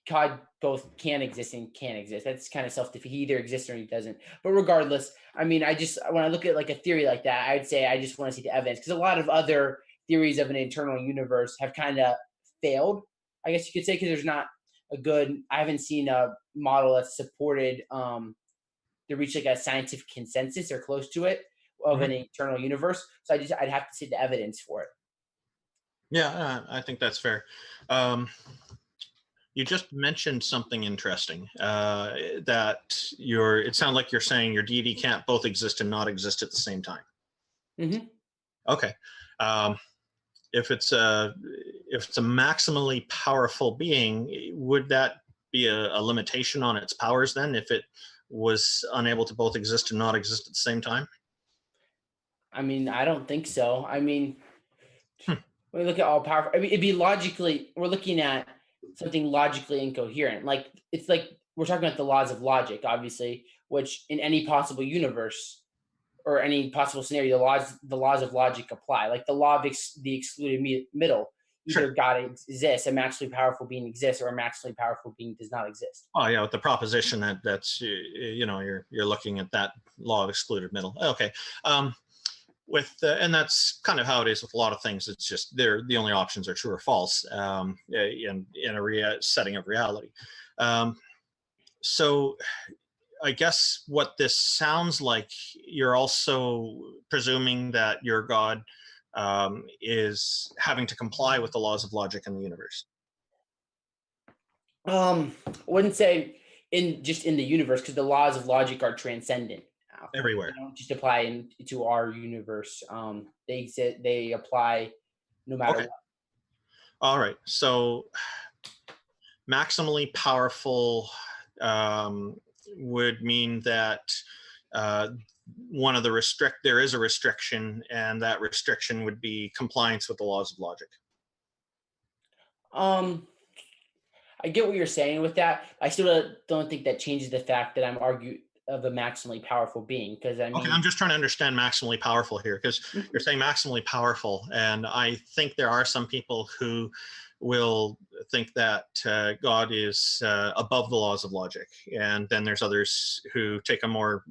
God both can exist and can't exist. That's kind of self-defeat. He either exists or he doesn't. But regardless, when I look at like a theory like that, I'd say I just want to see the evidence, because a lot of other theories of an internal universe have kind of failed, I guess you could say, because there's not I haven't seen a model that's supported to reach like a scientific consensus or close to it of an eternal universe. So I'd have to see the evidence for it. Yeah, I think that's fair. You just mentioned something interesting, that it sounds like you're saying your deity can't both exist and not exist at the same time. Mm-hmm. Okay. If it's a maximally powerful being, would that be a limitation on its powers then, if it was unable to both exist and not exist at the same time? I don't think so. When we look at all powerful, it'd be logically, we're looking at something logically incoherent. Like, it's like we're talking about the laws of logic, obviously, which in any possible universe or any possible scenario, the laws of logic apply. Like the law of the excluded middle. Either God exists, a maximally powerful being exists, or a maximally powerful being does not exist. Oh yeah, with the proposition that's you're looking at that law of excluded middle. Okay. And that's kind of how it is with a lot of things. It's just the only options are true or false in a setting of reality. So I guess what this sounds like, you're also presuming that your God is having to comply with the laws of logic in the universe. I wouldn't say in the universe, because the laws of logic are transcendent. Everywhere. They don't just apply to our universe. They apply no matter what. All right. So maximally powerful would mean that there is a restriction, and that restriction would be compliance with the laws of logic. I get what you're saying with that. I still don't think that changes the fact that I'm arguing of a maximally powerful being, because okay, I'm just trying to understand maximally powerful here, because you're saying maximally powerful, and I think there are some people who will think that God is above the laws of logic, and then there's others who take a more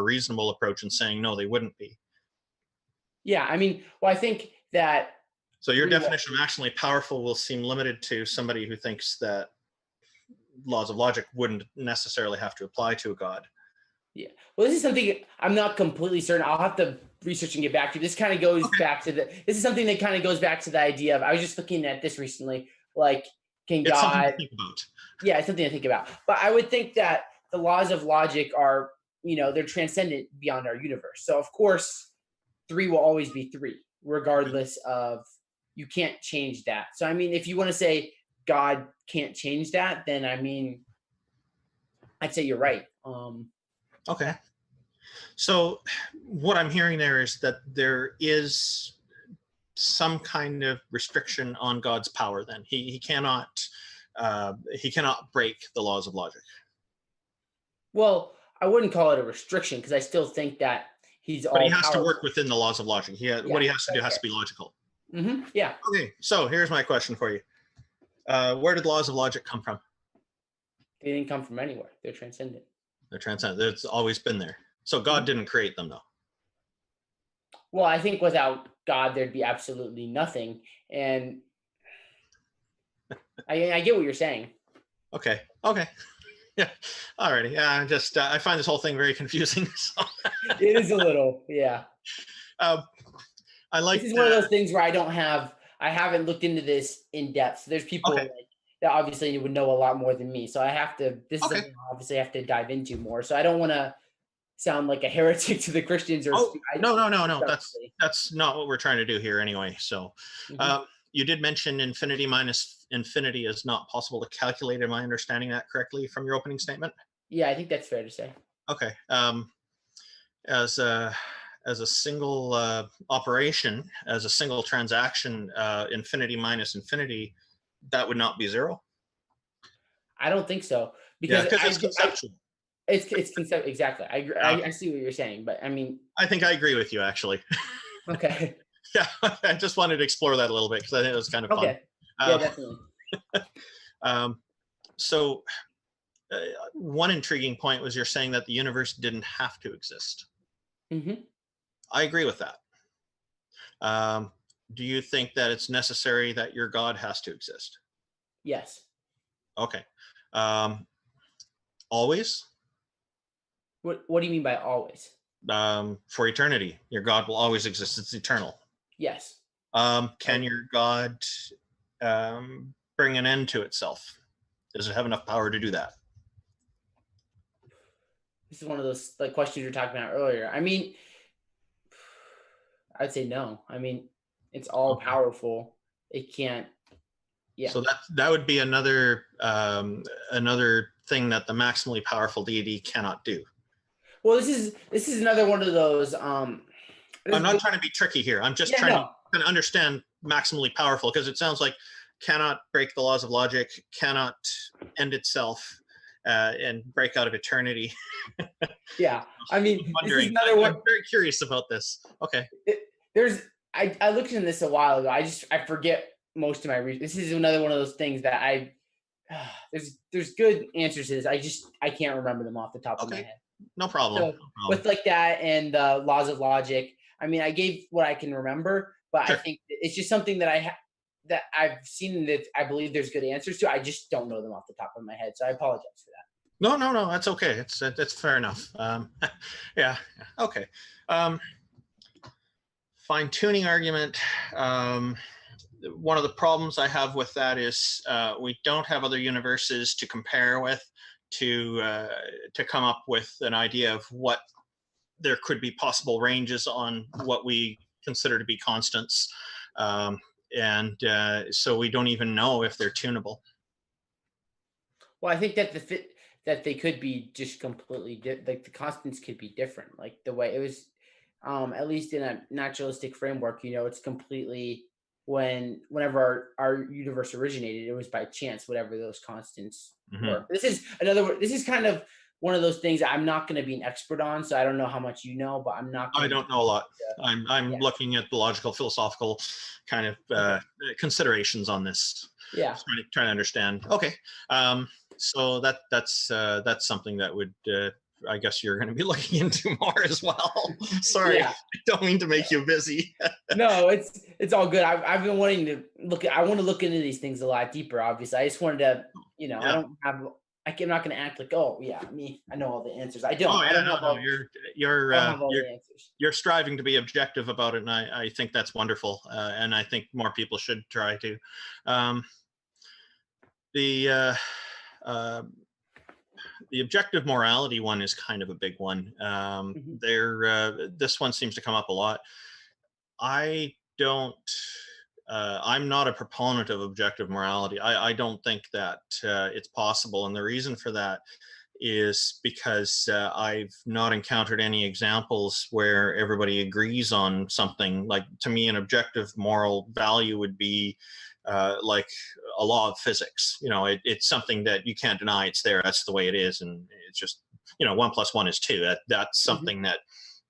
reasonable approach in saying no, they wouldn't be. Yeah, I think that. So your definition of maximally powerful will seem limited to somebody who thinks that laws of logic wouldn't necessarily have to apply to a God. Yeah. Well, this is something I'm not completely certain. I'll have to research and get back to. This kind of goes back to this is something that kind of goes back to the idea of, I was just looking at this recently, like, can God. Something to think about. Yeah, it's something to think about. But I would think that the laws of logic are, they're transcendent beyond our universe. So of course, 3 will always be 3, regardless of, you can't change that. So if you want to say God can't change that, then I'd say you're right. Okay. So what I'm hearing there is that there is some kind of restriction on God's power. Then he cannot break the laws of logic. Well, I wouldn't call it a restriction, because I still think that But he has to work within the laws of logic. What he has to do has to be logical. Mm-hmm. Yeah. Okay. So here's my question for you. Where did the laws of logic come from? They didn't come from anywhere. They're transcendent. They're transcendent. It's always been there. So God didn't create them, though. Well, I think without God, there'd be absolutely nothing. And I get what you're saying. Okay. Yeah. Alrighty. I find this whole thing very confusing. So. It is a little, yeah. This is one of those things where I haven't looked into this in depth. So there's people that obviously would know a lot more than me. So this is something I obviously have to dive into more. So I don't want to sound like a heretic to the Christians. Or no. That's not what we're trying to do here anyway. So you did mention infinity minus infinity is not possible to calculate. Am I understanding that correctly from your opening statement? Yeah, I think that's fair to say. Okay. As a single operation, as a single transaction, infinity minus infinity, that would not be 0? I don't think so, because it's conceptual. exactly. I agree. I see what you're saying, but I mean, I think I agree with you, actually. okay. Yeah, I just wanted to explore that a little bit because I think it was kind of fun. Okay. Yeah, definitely. So one intriguing point was you're saying that the universe didn't have to exist. Mm-hmm. I agree with that. Do you think that it's necessary that your God has to exist? Yes. Okay. Always? What do you mean by always? For eternity. Your God will always exist. It's eternal. Yes. Can your God bring an end to itself? Does it have enough power to do that? This is one of those like questions you were talking about earlier. I mean, I'd say no. I mean, it's all powerful. It can't. Yeah. So that would be another thing that the maximally powerful deity cannot do. Well, this is another one of those. I'm not trying to be tricky here. I'm just trying to understand maximally powerful, because it sounds like cannot break the laws of logic, cannot end itself, and break out of eternity. Yeah, I mean, I'm this is another one. I'm very curious about this. Okay. I looked into this a while ago. I forget most of my research. This is another one of those things that there's good answers to this. I can't remember them off the top of my head. No problem. So with like that and the laws of logic, I mean, I gave what I can remember, but sure. I think it's just something that that I've seen that I believe there's good answers to. I just don't know them off the top of my head, so I apologize for that. No, that's okay. It's fair enough. Yeah. Okay. Fine-tuning argument. One of the problems I have with that is we don't have other universes to compare with to come up with an idea of what there could be possible ranges on what we consider to be constants. And so we don't even know if they're tunable. Well, I think that that they could be just completely like the constants could be different. Like the way it was, at least in a naturalistic framework, it's completely whenever our universe originated, it was by chance, whatever those constants were. This is kind of one of those things I'm not going to be an expert on, so I don't know how much you know, but I don't know a lot. I'm looking at the logical, philosophical kind of considerations on this. Yeah, trying to understand. Okay, so that's something that would I guess you're going to be looking into more as well. Sorry, yeah. I don't mean to make you busy. No, it's all good. I've been wanting to I want to look into these things a lot deeper. Obviously, I just wanted to, I'm not going to act like, oh yeah, I know all the answers. I don't. Oh, yeah, I don't have all the answers. You're striving to be objective about it, and I think that's wonderful. And I think more people should try to. The objective morality one is kind of a big one. This one seems to come up a lot. I'm not a proponent of objective morality. I don't think that it's possible. And the reason for that is because I've not encountered any examples where everybody agrees on something. Like, to me, an objective moral value would be like a law of physics. It's something that you can't deny. It's there. That's the way it is. And it's just, 1 + 1 is 2. That's something that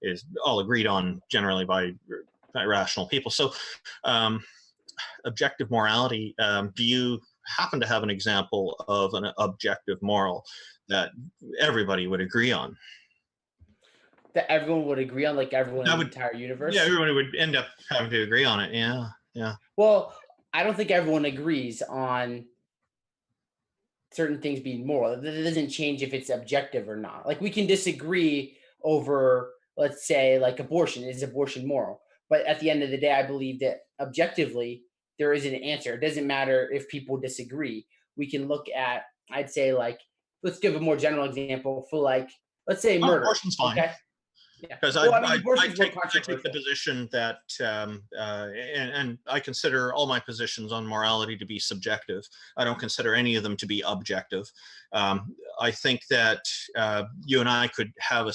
is all agreed on generally by rational people. So objective morality, do you happen to have an example of an objective moral that everybody would agree on? That everyone would agree on, like everyone in the entire universe? Yeah, everyone would end up having to agree on it. Yeah. Well, I don't think everyone agrees on certain things being moral. That doesn't change if it's objective or not. Like, we can disagree over, let's say, like abortion. Is abortion moral? But at the end of the day, I believe that objectively there is an answer. It doesn't matter if people disagree. We can look at, I'd say, like, let's give a more general example for, like, let's say murder. Abortion's fine. Okay. Because I take the position that, and I consider all my positions on morality to be subjective. I don't consider any of them to be objective. I think that you and I could have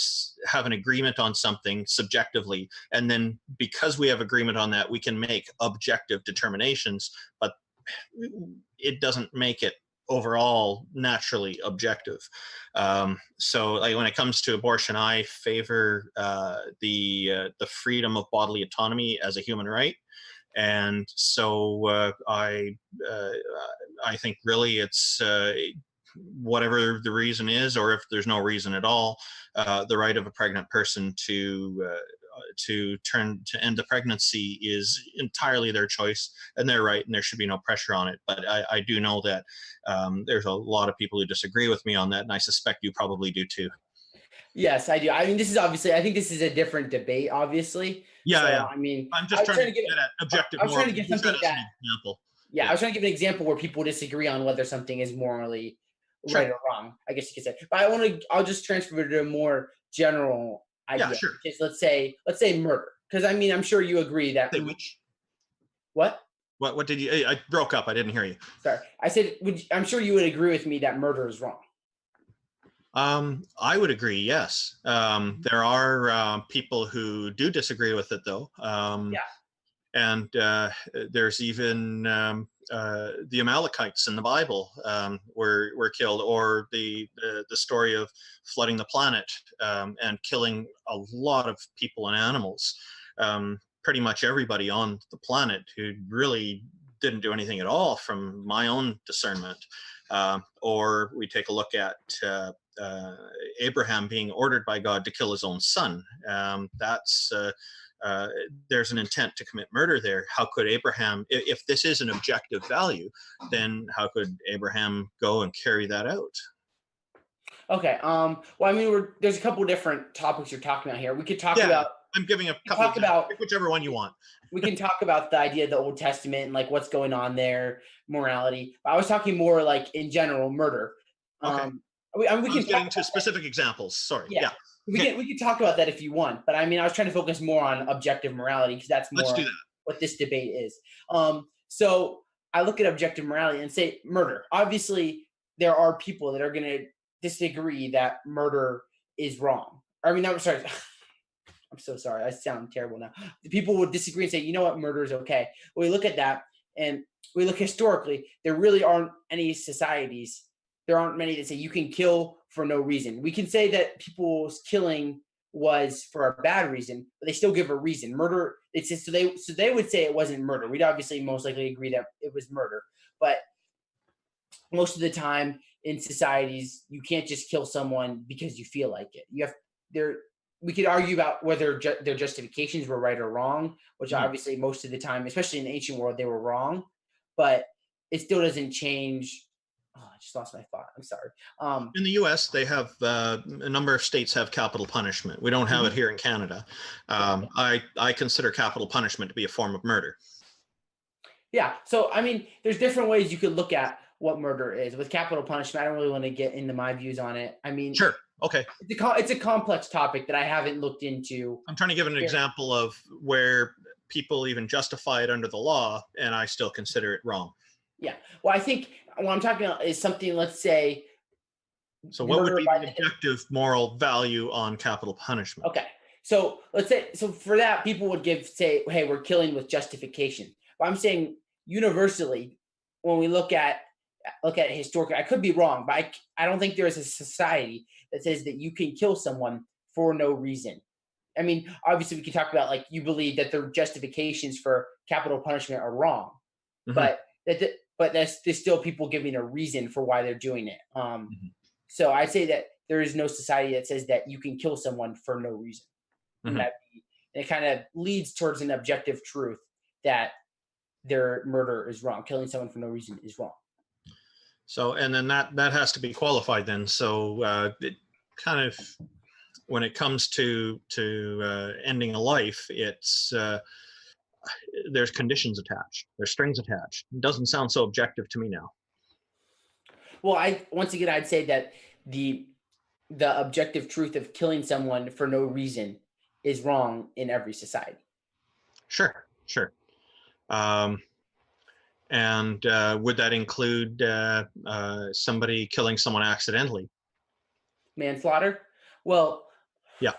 an agreement on something subjectively, and then because we have agreement on that, we can make objective determinations, but it doesn't make it overall naturally objective. So like when it comes to abortion, I favor the freedom of bodily autonomy as a human right. And so I think really it's whatever the reason is, or if there's no reason at all, the right of a pregnant person to end the pregnancy is entirely their choice and their right, and there should be no pressure on it. But I do know that there's a lot of people who disagree with me on that, and I suspect you probably do too. Yes, I do. I mean, this is obviously, I think this is a different debate, obviously. Yeah, so, yeah. I mean, I'm just trying to get at objective. I was trying to get something that, example. Yeah, I was trying to give an example where people disagree on whether something is morally right or wrong, I guess you could say. But I'll just transfer it to a more general idea. Yeah, sure. Because let's say murder. Because I mean, I'm sure you agree that. Say which? What? What did you? I broke up. I didn't hear you. Sorry, I said. I'm sure you would agree with me that murder is wrong. I would agree. Yes. There are people who do disagree with it, though. Yeah. And there's even the Amalekites in the Bible were killed, or the story of flooding the planet and killing a lot of people and animals. Pretty much everybody on the planet who really didn't do anything at all, from my own discernment. Or we take a look at Abraham being ordered by God to kill his own son. There's an intent to commit murder there. How could Abraham, if this is an objective value, then how could Abraham go and carry that out? Okay. Well, I mean, there's a couple of different topics you're talking about here. We could talk about. I'm giving a couple. Pick whichever one you want. We can talk about the idea of the Old Testament and like what's going on there, morality. But I was talking more like in general, murder. Okay. We can get into specific examples. Sorry. Yeah. We can talk about that if you want, but I mean, I was trying to focus more on objective morality because that's more what this debate is. So I look at objective morality and say murder. Obviously, there are people that are going to disagree that murder is wrong. I mean, I'm sorry. I'm so sorry. I sound terrible now. The people would disagree and say, you know what, murder is okay. Well, we look at that and we look historically, there really aren't any societies. There aren't many that say you can kill for no reason. We can say that people's killing was for a bad reason, but they still give a reason. Murder, it's just, so they would say it wasn't murder. We'd obviously most likely agree that it was murder. But most of the time in societies, you can't just kill someone because you feel like it. We could argue about whether their justifications were right or wrong, which obviously most of the time, especially in the ancient world, they were wrong. But it still doesn't change. Oh, I just lost my thought. I'm sorry. In the U.S., they have a number of states have capital punishment. We don't have it here in Canada. I consider capital punishment to be a form of murder. Yeah. So, I mean, there's different ways you could look at what murder is. With capital punishment, I don't really want to get into my views on it. I mean, sure. Okay. It's a complex topic that I haven't looked into. I'm trying to give an example of where people even justify it under the law, and I still consider it wrong. Yeah. Well, I think what I'm talking about is something, let's say. So what would be the objective moral value on capital punishment? Okay. So let's say, for that, people would say, hey, we're killing with justification. But I'm saying universally, when we look at it historically, I could be wrong, but I don't think there is a society that says that you can kill someone for no reason. I mean, obviously we can talk about like you believe that the justifications for capital punishment are wrong, but there's still people giving a reason for why they're doing it. So I'd say that there is no society that says that you can kill someone for no reason. And it kind of leads towards an objective truth that their murder is wrong. Killing someone for no reason is wrong. So, and then that has to be qualified then. So it kind of, when it comes to ending a life, it's there's conditions attached. There's strings attached. It doesn't sound so objective to me now. Well, I'd say that the objective truth of killing someone for no reason is wrong in every society. Sure. And would that include somebody killing someone accidentally? Manslaughter? Well, yeah.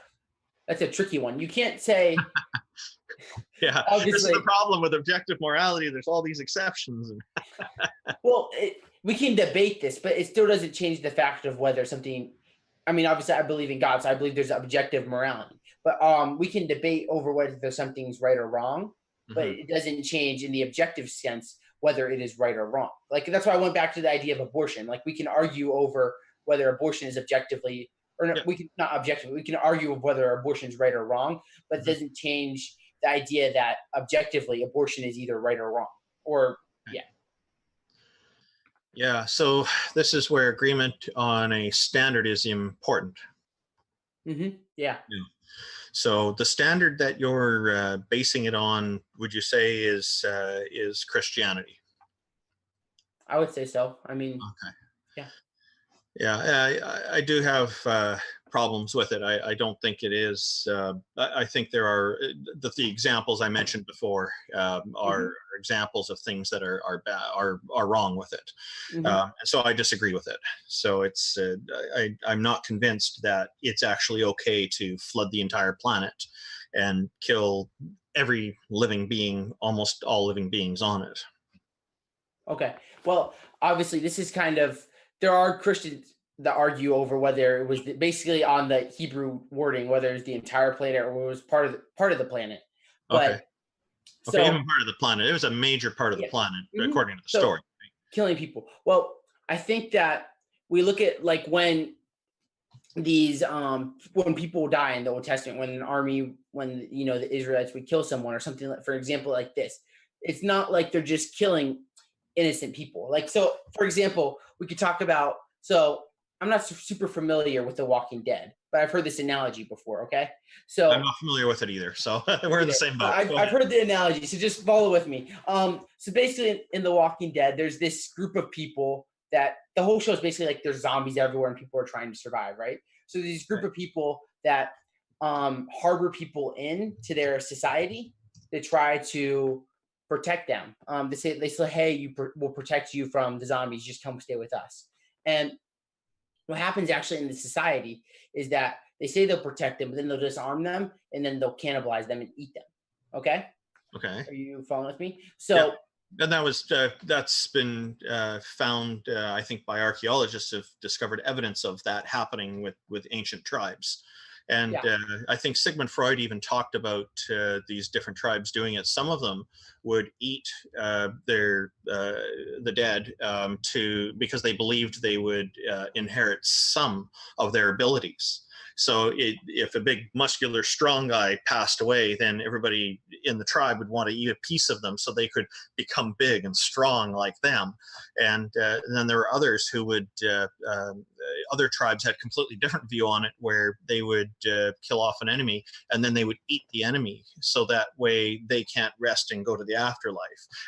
That's a tricky one. You can't say. Yeah, this is Obviously, the problem with objective morality. There's all these exceptions. well, we can debate this, but it still doesn't change the fact of whether something. I mean, obviously, I believe in God, so I believe there's objective morality. But we can debate over whether something's right or wrong, but it doesn't change in the objective sense whether it is right or wrong. Like that's why I went back to the idea of abortion. Like we can argue over whether abortion is objectively, or Yeah. we can not objectively. We can argue of whether abortion is right or wrong, but it doesn't change the idea that objectively abortion is either right or wrong. Or yeah. Yeah, so this is where agreement on a standard is important. Mm-hmm. Yeah. So the standard that you're basing it on, would you say is Christianity? I would say so. I mean, Okay. yeah. Yeah, I do have problems with it. I don't think it is. I think there are the examples I mentioned before are examples of things that are wrong with it, and so I disagree with it. So it's I'm not convinced that it's actually okay to flood the entire planet and kill every living being, almost all living beings on it. Okay. Well, obviously, this is kind of, there are Christians that argue over whether it was basically on the Hebrew wording, whether it's the entire planet or it was part of the planet. But Okay. Okay, even part of the planet. It was a major part of the planet, according to the story. Killing people. Well, I think that we look at like when these when people die in the Old Testament, when an army, when the Israelites would kill someone or something, like, for example, like this, it's not like they're just killing innocent people. Like, so for example, we could talk about, so I'm not super familiar with The Walking Dead, but I've heard this analogy before. Okay. So I'm not familiar with it either. So we're in the same boat. I've heard the analogy. So just follow with me. So basically in The Walking Dead, there's this group of people that the whole show is basically like there's zombies everywhere and people are trying to survive. Right. So these group of people that harbor people into their society to try to protect them. They say, hey, we'll protect you from the zombies. Just come stay with us. And what happens actually in the society is that they say they'll protect them, but then they'll disarm them and then they'll cannibalize them and eat them. Okay. Okay. Are you following with me? So, and that's been found, I think, by archaeologists have discovered evidence of that happening with ancient tribes. And I think Sigmund Freud even talked about these different tribes doing it. Some of them would eat the dead because they believed they would inherit some of their abilities. So if a big, muscular, strong guy passed away, then everybody in the tribe would want to eat a piece of them so they could become big and strong like them. And then there were others who would, other tribes had completely different view on it, where they would kill off an enemy and then they would eat the enemy so that way they can't rest and go to the afterlife.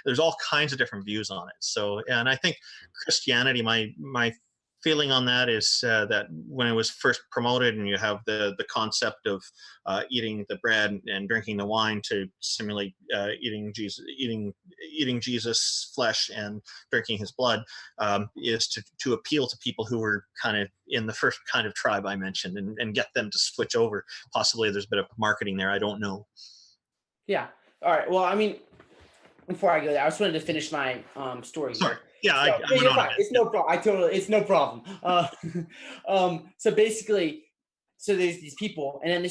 There's all kinds of different views on it. So, and I think Christianity, my feeling on that is that when it was first promoted, and you have the concept of eating the bread and drinking the wine to simulate eating Jesus' flesh and drinking his blood, is to appeal to people who were kind of in the first kind of tribe I mentioned, and get them to switch over. Possibly there's a bit of marketing there. I don't know. Yeah. All right. Well, I mean, before I go there, I just wanted to finish my story. Sorry. Here. Yeah, So, you're fine. It's no problem. It's no problem. So basically, so there's these people, and then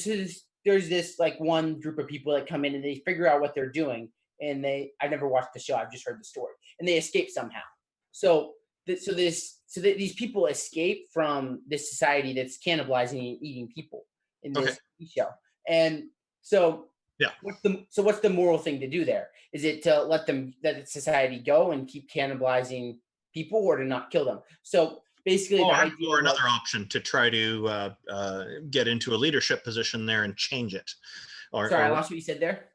there's this like one group of people that come in and they figure out what they're doing, and I've never watched the show. I've just heard the story, and they escape somehow. So these people escape from this society that's cannibalizing and eating people in this show, and so. Yeah. What's the moral thing to do there? Is it to let society go and keep cannibalizing people, or to not kill them? So basically, or another option to try to get into a leadership position there and change it. I lost what you said there.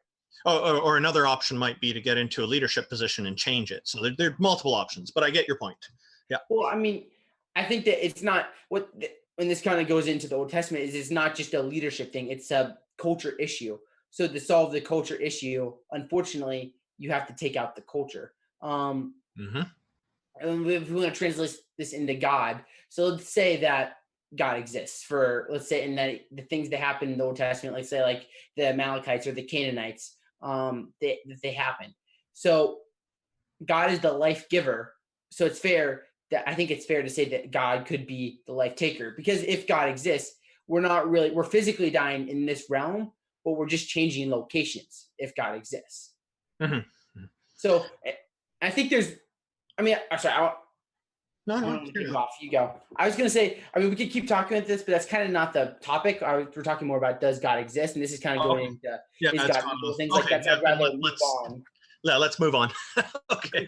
Or another option might be to get into a leadership position and change it. So there are multiple options, but I get your point. Yeah. Well, I mean, I think that it's not when this kind of goes into the Old Testament, is it's not just a leadership thing; it's a culture issue. So to solve the culture issue, unfortunately, you have to take out the culture. And if we want to translate this into God, so let's say that God exists for, let's say, and that the things that happen in the Old Testament, like say like the Amalekites or the Canaanites, they happen. So God is the life giver. So it's fair that I think it's fair to say that God could be the life taker, because if God exists, we're physically dying in this realm, but we're just changing locations if God exists. Mm-hmm. So I think I'm sorry. No, I no. don't want to kick off. You go. I was going to say, we could keep talking about this, but that's kind of not the topic. We're talking more about does God exist, and this is kind of going into is God evil, things like that. So I'd rather move on. Yeah, let's move on. Okay.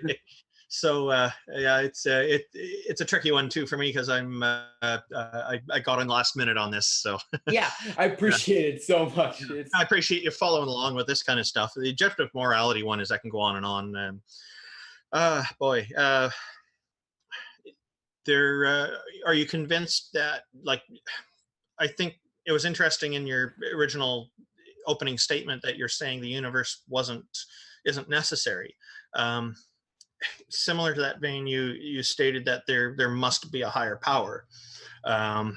So yeah, it's a tricky one too for me, because I got on last minute on this. So yeah, I appreciate it so much. Yeah. I appreciate you following along with this kind of stuff. The objective morality one is I can go on and on. Are you convinced that, like, I think it was interesting in your original opening statement that you're saying the universe isn't necessary. Similar to that vein, you stated that there must be a higher power. And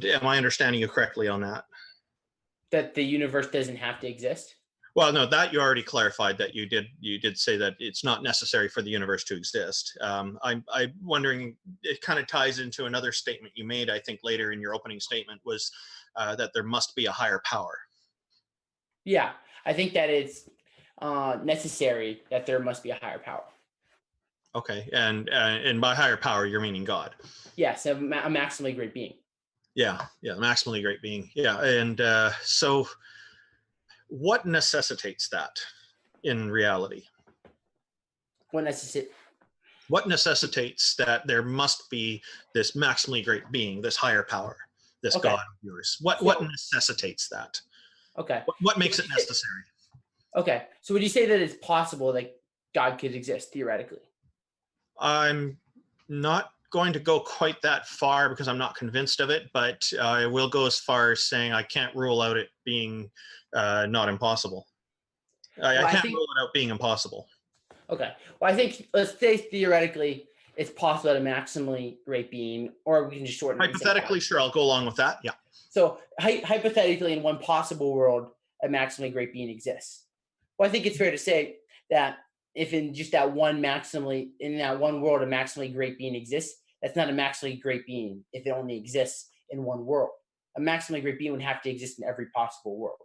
am I understanding you correctly on that? That the universe doesn't have to exist? Well, no, that you already clarified that you did say that it's not necessary for the universe to exist. I'm wondering, it kind of ties into another statement you made, I think, later in your opening statement, was that there must be a higher power. Yeah, I think that it's necessary that there must be a higher power. Okay, and by higher power, you're meaning God. Yes, a maximally great being. Yeah, maximally great being. Yeah, and so what necessitates that in reality? What necessitates that there must be this maximally great being, this higher power, this God of yours? What necessitates that? Okay. What makes it necessary? Okay, so would you say that it's possible that God could exist theoretically? I'm not going to go quite that far because I'm not convinced of it, but I will go as far as saying I can't rule out it being not impossible. I can't rule it out being impossible. Okay. Well, I think, let's say theoretically it's possible that a maximally great being, or we can just shorten it. Hypothetically, sure, I'll go along with that. Yeah. So hypothetically, in one possible world, a maximally great being exists. Well, I think it's fair to say that if in just that one world, a maximally great being exists, that's not a maximally great being if it only exists in one world. A maximally great being would have to exist in every possible world.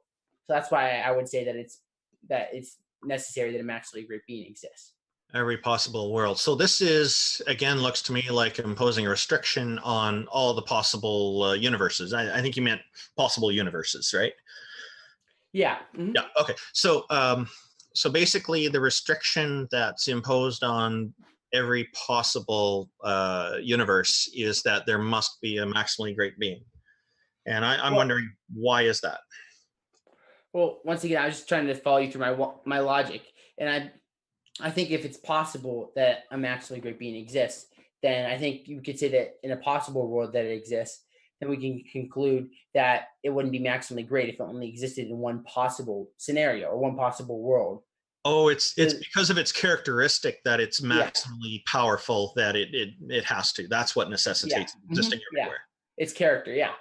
So that's why I would say that it's necessary that a maximally great being exists. Every possible world. So this is, again, looks to me like imposing a restriction on all the possible universes. I think you meant possible universes, right? Yeah. Mm-hmm. Yeah. Okay. So so basically the restriction that's imposed on every possible universe is that there must be a maximally great being. And I'm wondering, why is that? Well, once again, I was just trying to follow you through my logic. And I think if it's possible that a maximally great being exists, then I think you could say that in a possible world that it exists, then we can conclude that it wouldn't be maximally great if it only existed in one possible scenario or one possible world. Oh, it's because of its characteristic that it's maximally powerful, that it has to. That's what necessitates existing everywhere. Its character, yeah.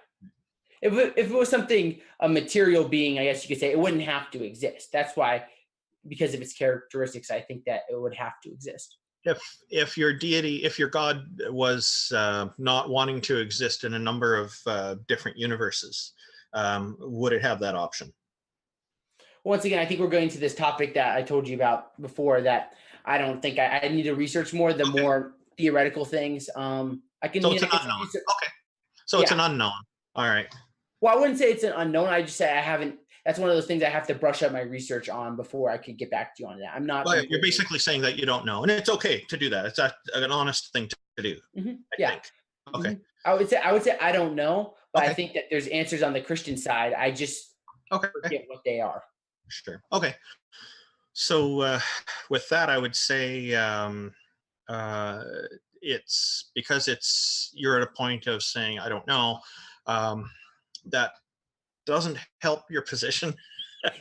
If it was something, a material being, I guess you could say, it wouldn't have to exist. That's why, because of its characteristics, I think that it would have to exist. If your deity, if your God was not wanting to exist in a number of different universes, would it have that option? Once again, I think we're going to this topic that I told you about before, that I don't think I need to research more, the more theoretical things. I can. So it's an unknown. Okay. So it's an unknown. All right. Well, I wouldn't say it's an unknown. I just say I haven't. That's one of those things I have to brush up my research on before I could get back to you on that. I'm not. Well, you're basically saying that you don't know, and it's okay to do that. It's an honest thing to do. Mm-hmm. I think. Okay. Mm-hmm. I would say I don't know, but I think that there's answers on the Christian side. I just forget what they are. Sure. Okay. So with that, I would say it's because you're at a point of saying I don't know. That doesn't help your position.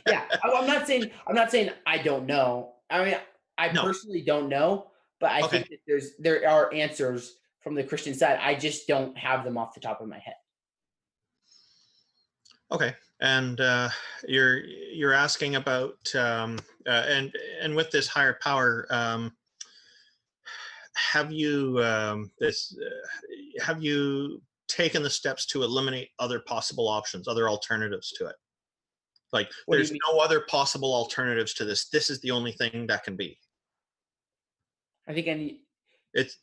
Yeah, I'm not saying I don't know. I mean, I personally don't know, but I think that there are answers from the Christian side. I just don't have them off the top of my head. Okay, and you're asking about and with this higher power, have you have you taken the steps to eliminate other possible options, other alternatives to it? Like, there's no other possible alternatives to this. This is the only thing that can be. I think I need. It's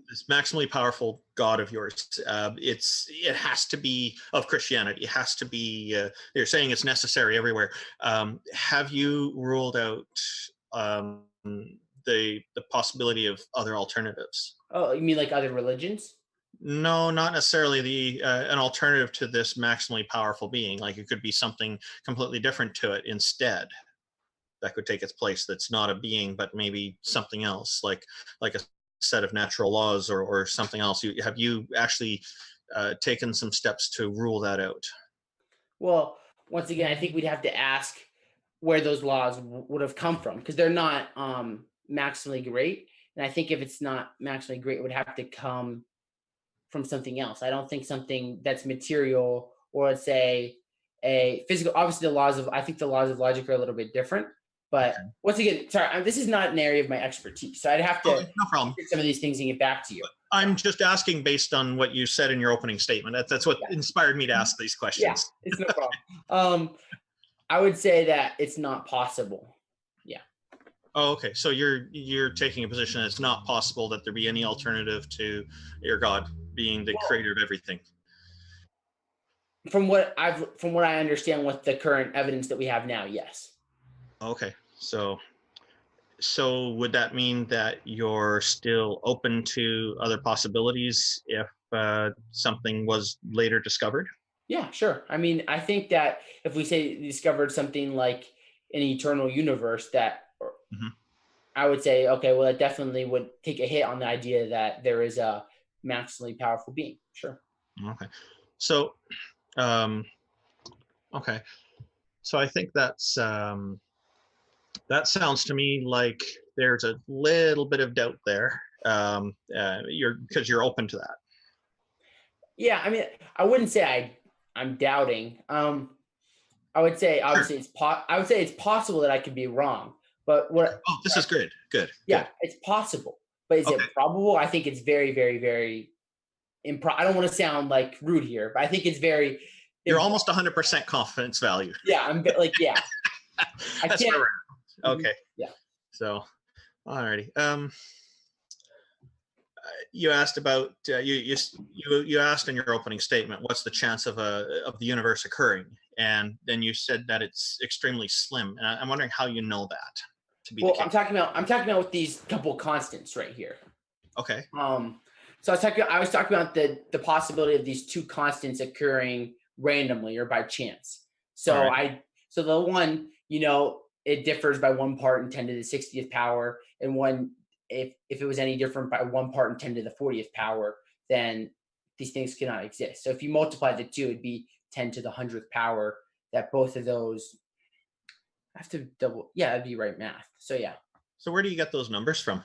this maximally powerful God of yours. It has to be of Christianity. It has to be. You're saying it's necessary everywhere. Have you ruled out the possibility of other alternatives? Oh, you mean like other religions? No, not necessarily an alternative to this maximally powerful being. Like, it could be something completely different to it instead that could take its place. That's not a being, but maybe something else, like a set of natural laws or something else. Have you actually taken some steps to rule that out? Well, once again, I think we'd have to ask where those laws would have come from, because they're not maximally great. And I think if it's not maximally great, it would have to come from something else. I don't think something that's material, or let's say a physical. Obviously, I think the laws of logic are a little bit different. But once again, sorry, this is not an area of my expertise, so I'd have to no problem. get some of these things and get back to you. I'm just asking based on what you said in your opening statement. That's what inspired me to ask these questions. Yeah, it's no problem. I would say that it's not possible. Yeah. Oh, okay. So you're taking a position that it's not possible that there be any alternative to your God being the creator of everything. From what I understand with the current evidence that we have now, yes. Okay. So would that mean that you're still open to other possibilities if something was later discovered? Yeah, sure. I mean, I think that if we say discovered something like an eternal universe, I would say, okay, well, it definitely would take a hit on the idea that there is a maximally powerful being. Sure. Okay. So, okay. So I think that's that sounds to me like there's a little bit of doubt there. Because you're open to that. Yeah, I mean, I wouldn't say I'm doubting. I would say obviously I would say it's possible that I could be wrong, but this is good. Good. Yeah, good. it's possible, but is it probable? I think it's very, very, very I don't want to sound like rude here, but I think it's very. You're almost 100% confidence value. Yeah, I'm like, yeah. That's where we're at. Okay. Yeah. So, alrighty. You asked about you asked in your opening statement, what's the chance of the universe occurring, and then you said that it's extremely slim. And I'm wondering how you know that to be the case. I'm talking about with these couple constants right here. Okay. So I was talking about the possibility of these two constants occurring randomly or by chance. So so the one, it differs by 1 part in 10 to the 60th power, and one, if it was any different by 1 part in 10 to the 40th power, then these things cannot exist. So if you multiply the two, it'd be 10 to the 100th power. That both of those, I have to double. Yeah, that'd be right math. So yeah. So where do you get those numbers from?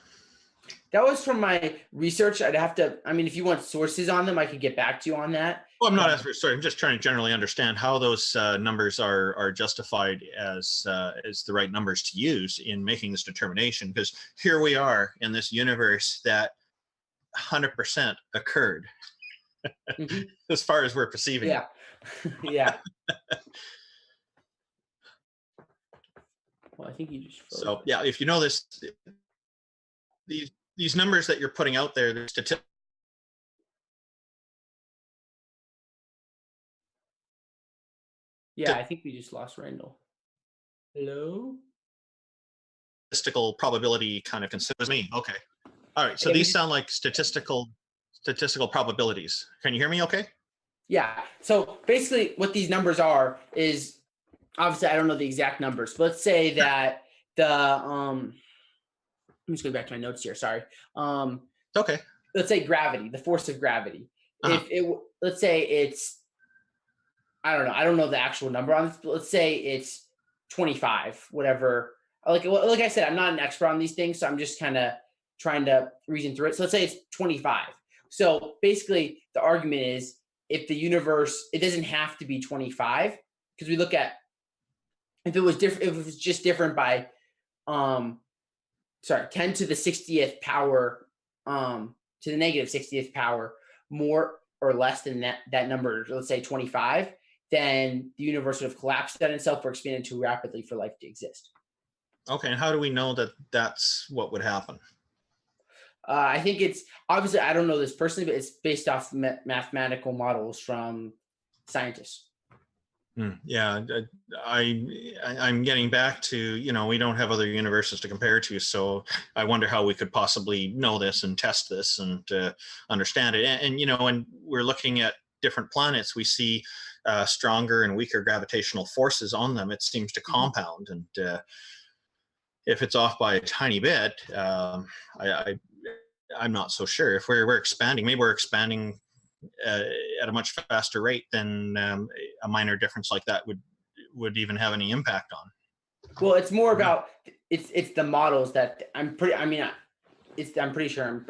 That was from my research. I'd have to. I mean, if you want sources on them, I could get back to you on that. Well, I'm not asking. Sorry, I'm just trying to generally understand how those numbers are justified as the right numbers to use in making this determination. Because here we are in this universe that 100% occurred, as far as we're perceiving. Yeah, yeah. Well, I think you just. So yeah, if you know this, these numbers that you're putting out there, the statistics. Yeah, I think we just lost Randall. Hello? Statistical probability kind of considers me. Okay. All right. So these sound like statistical probabilities. Can you hear me okay? Yeah. So basically what these numbers are is, obviously I don't know the exact numbers, but let's say that I'm just going back to my notes here. Sorry. Okay. Let's say gravity, the force of gravity. Let's say it's, I don't know the actual number on this, but let's say it's 25, whatever. Like I said, I'm not an expert on these things, so I'm just kind of trying to reason through it. So let's say it's 25. So basically, the argument is if the universe, it doesn't have to be 25, because we look at if it was different, if it was just different by 10 to the 60th power, to the negative 60th power, more or less than that number, let's say 25, then the universe would have collapsed on itself or expanded too rapidly for life to exist. Okay, and how do we know that that's what would happen? I think it's obviously, I don't know this personally, but it's based off mathematical models from scientists. Yeah, I'm getting back to, we don't have other universes to compare to, so I wonder how we could possibly know this and test this and understand it. And when we're looking at different planets, we see stronger and weaker gravitational forces on them. It seems to compound, and if it's off by a tiny bit, I'm not so sure. If we're expanding, maybe we're expanding at a much faster rate than a minor difference like that would even have any impact on. Well, it's more about it's the models that I'm pretty certain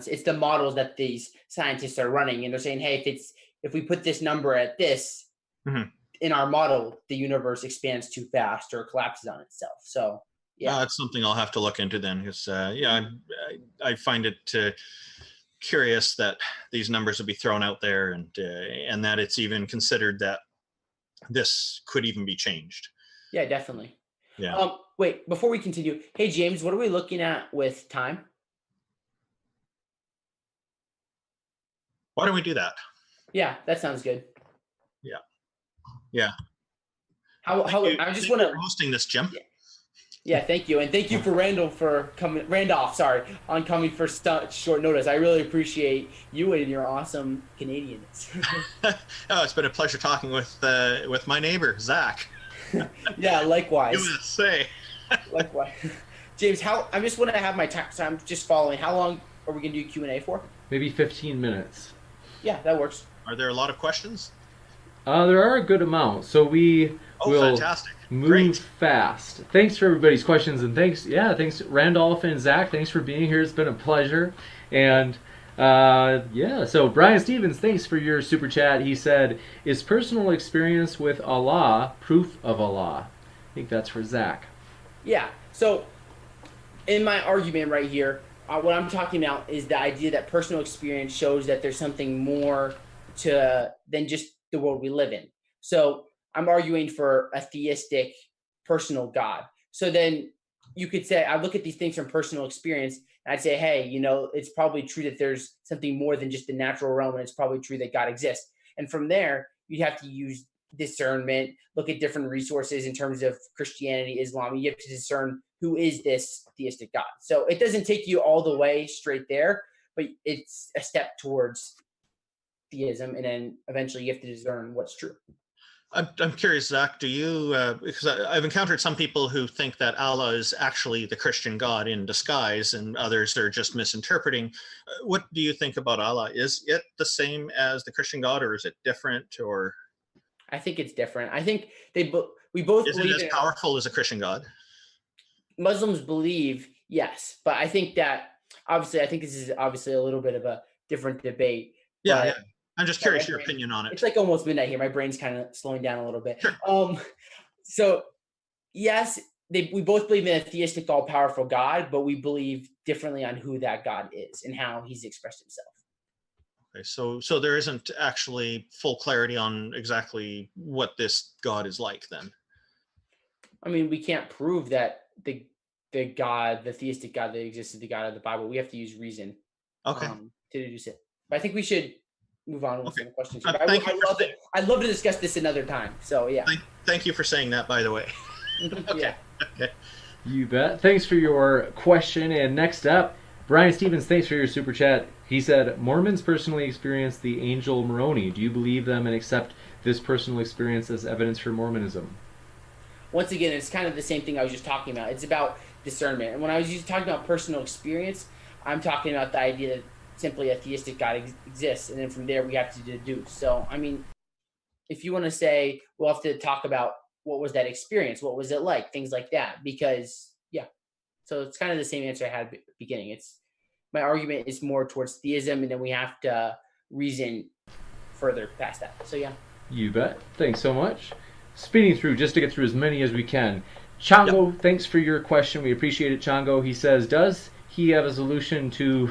it's the models that these scientists are running, and they're saying, hey, if we put this number at this in our model, the universe expands too fast or collapses on itself. So yeah, it's something I'll have to look into then, because I find it curious that these numbers would be thrown out there, and that it's even considered that this could even be changed. Yeah, definitely. Yeah. Wait, before we continue, hey James, what are we looking at with time? Why don't we do that? Yeah, that sounds good. Yeah. I just want to hosting this, Jim. Yeah, thank you, and thank you for Randolph for coming for short notice. I really appreciate you and your awesome Canadians. It's been a pleasure talking with my neighbor Zac. Yeah, likewise. USA. Likewise, James. I just want to have my time. So I'm just following. How long are we gonna do Q&A for? Maybe 15 minutes. Yeah, that works. Are there a lot of questions? There are a good amount, so we will fantastic. move Great. fast. Thanks for everybody's questions, and thanks Randolph and Zac. Thanks for being here. It's been a pleasure. And so Brian Stevens, thanks for your super chat. He said, "Is personal experience with Allah proof of Allah?" I think that's for Zac. Yeah. So, in my argument right here, what I'm talking about is the idea that personal experience shows that there's something more than just the world we live in. So I'm arguing for a theistic personal God. So then you could say, I look at these things from personal experience, and I'd say, hey, it's probably true that there's something more than just the natural realm, and it's probably true that God exists. And from there, you'd have to use discernment, look at different resources in terms of Christianity, Islam. You have to discern who is this theistic God. So it doesn't take you all the way straight there, but it's a step towards theism, and then eventually you have to discern what's true. I'm curious, Zac, do you, because I've encountered some people who think that Allah is actually the Christian God in disguise, and others are just misinterpreting. What do you think about Allah? Is it the same as the Christian God, or is it different? Or I think it's different. I think we both is believe it as powerful as a Christian God? Muslims believe, yes, but I think that I think this is obviously a little bit of a different debate. Yeah. I'm just curious your opinion on it. It's like almost midnight here. My brain's kind of slowing down a little bit. Sure. So yes, we both believe in a theistic, all-powerful God, but we believe differently on who that God is and how he's expressed himself. Okay, so there isn't actually full clarity on exactly what this God is like then. I mean, we can't prove that the theistic God that exists is the God of the Bible. We have to use reason to deduce it. But I think we should move on with some questions. I'd love to discuss this another time. So yeah. Thank you for saying that, by the way. Okay. Okay. You bet. Thanks for your question. And next up, Brian Stevens, thanks for your super chat. He said, Mormons personally experienced the angel Moroni. Do you believe them and accept this personal experience as evidence for Mormonism? Once again, it's kind of the same thing I was just talking about. It's about discernment. And when I was just talking about personal experience, I'm talking about the idea that simply a theistic God exists, and then from there we have to deduce. So, I mean, if you want to say, we'll have to talk about what was that experience, what was it like, things like that, because, yeah. So it's kind of the same answer I had at the beginning. my argument is more towards theism, and then we have to reason further past that. So yeah. You bet. Thanks so much. Speeding through just to get through as many as we can. Chango, thanks for your question. We appreciate it, Chango. He says, does he have a solution to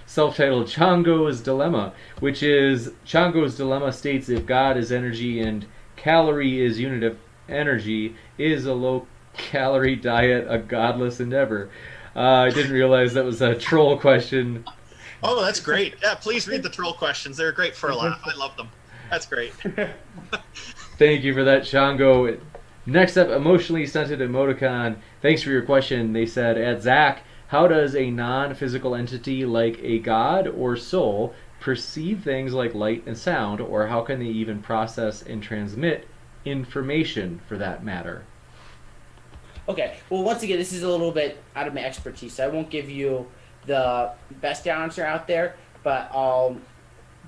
self-titled Chango's Dilemma, which is Chango's Dilemma states if God is energy and calorie is unit of energy, is a low-calorie diet a godless endeavor? I didn't realize that was a troll question. Oh, that's great. Yeah, please read the troll questions. They're great for a laugh. I love them. That's great. Thank you for that, Shango. Next up, Emotionally Stunted Emoticon. Thanks for your question. They said, at Zac, how does a non-physical entity like a god or soul perceive things like light and sound, or how can they even process and transmit information for that matter? Okay, well, once again, this is a little bit out of my expertise, so I won't give you the best answer out there, but I'll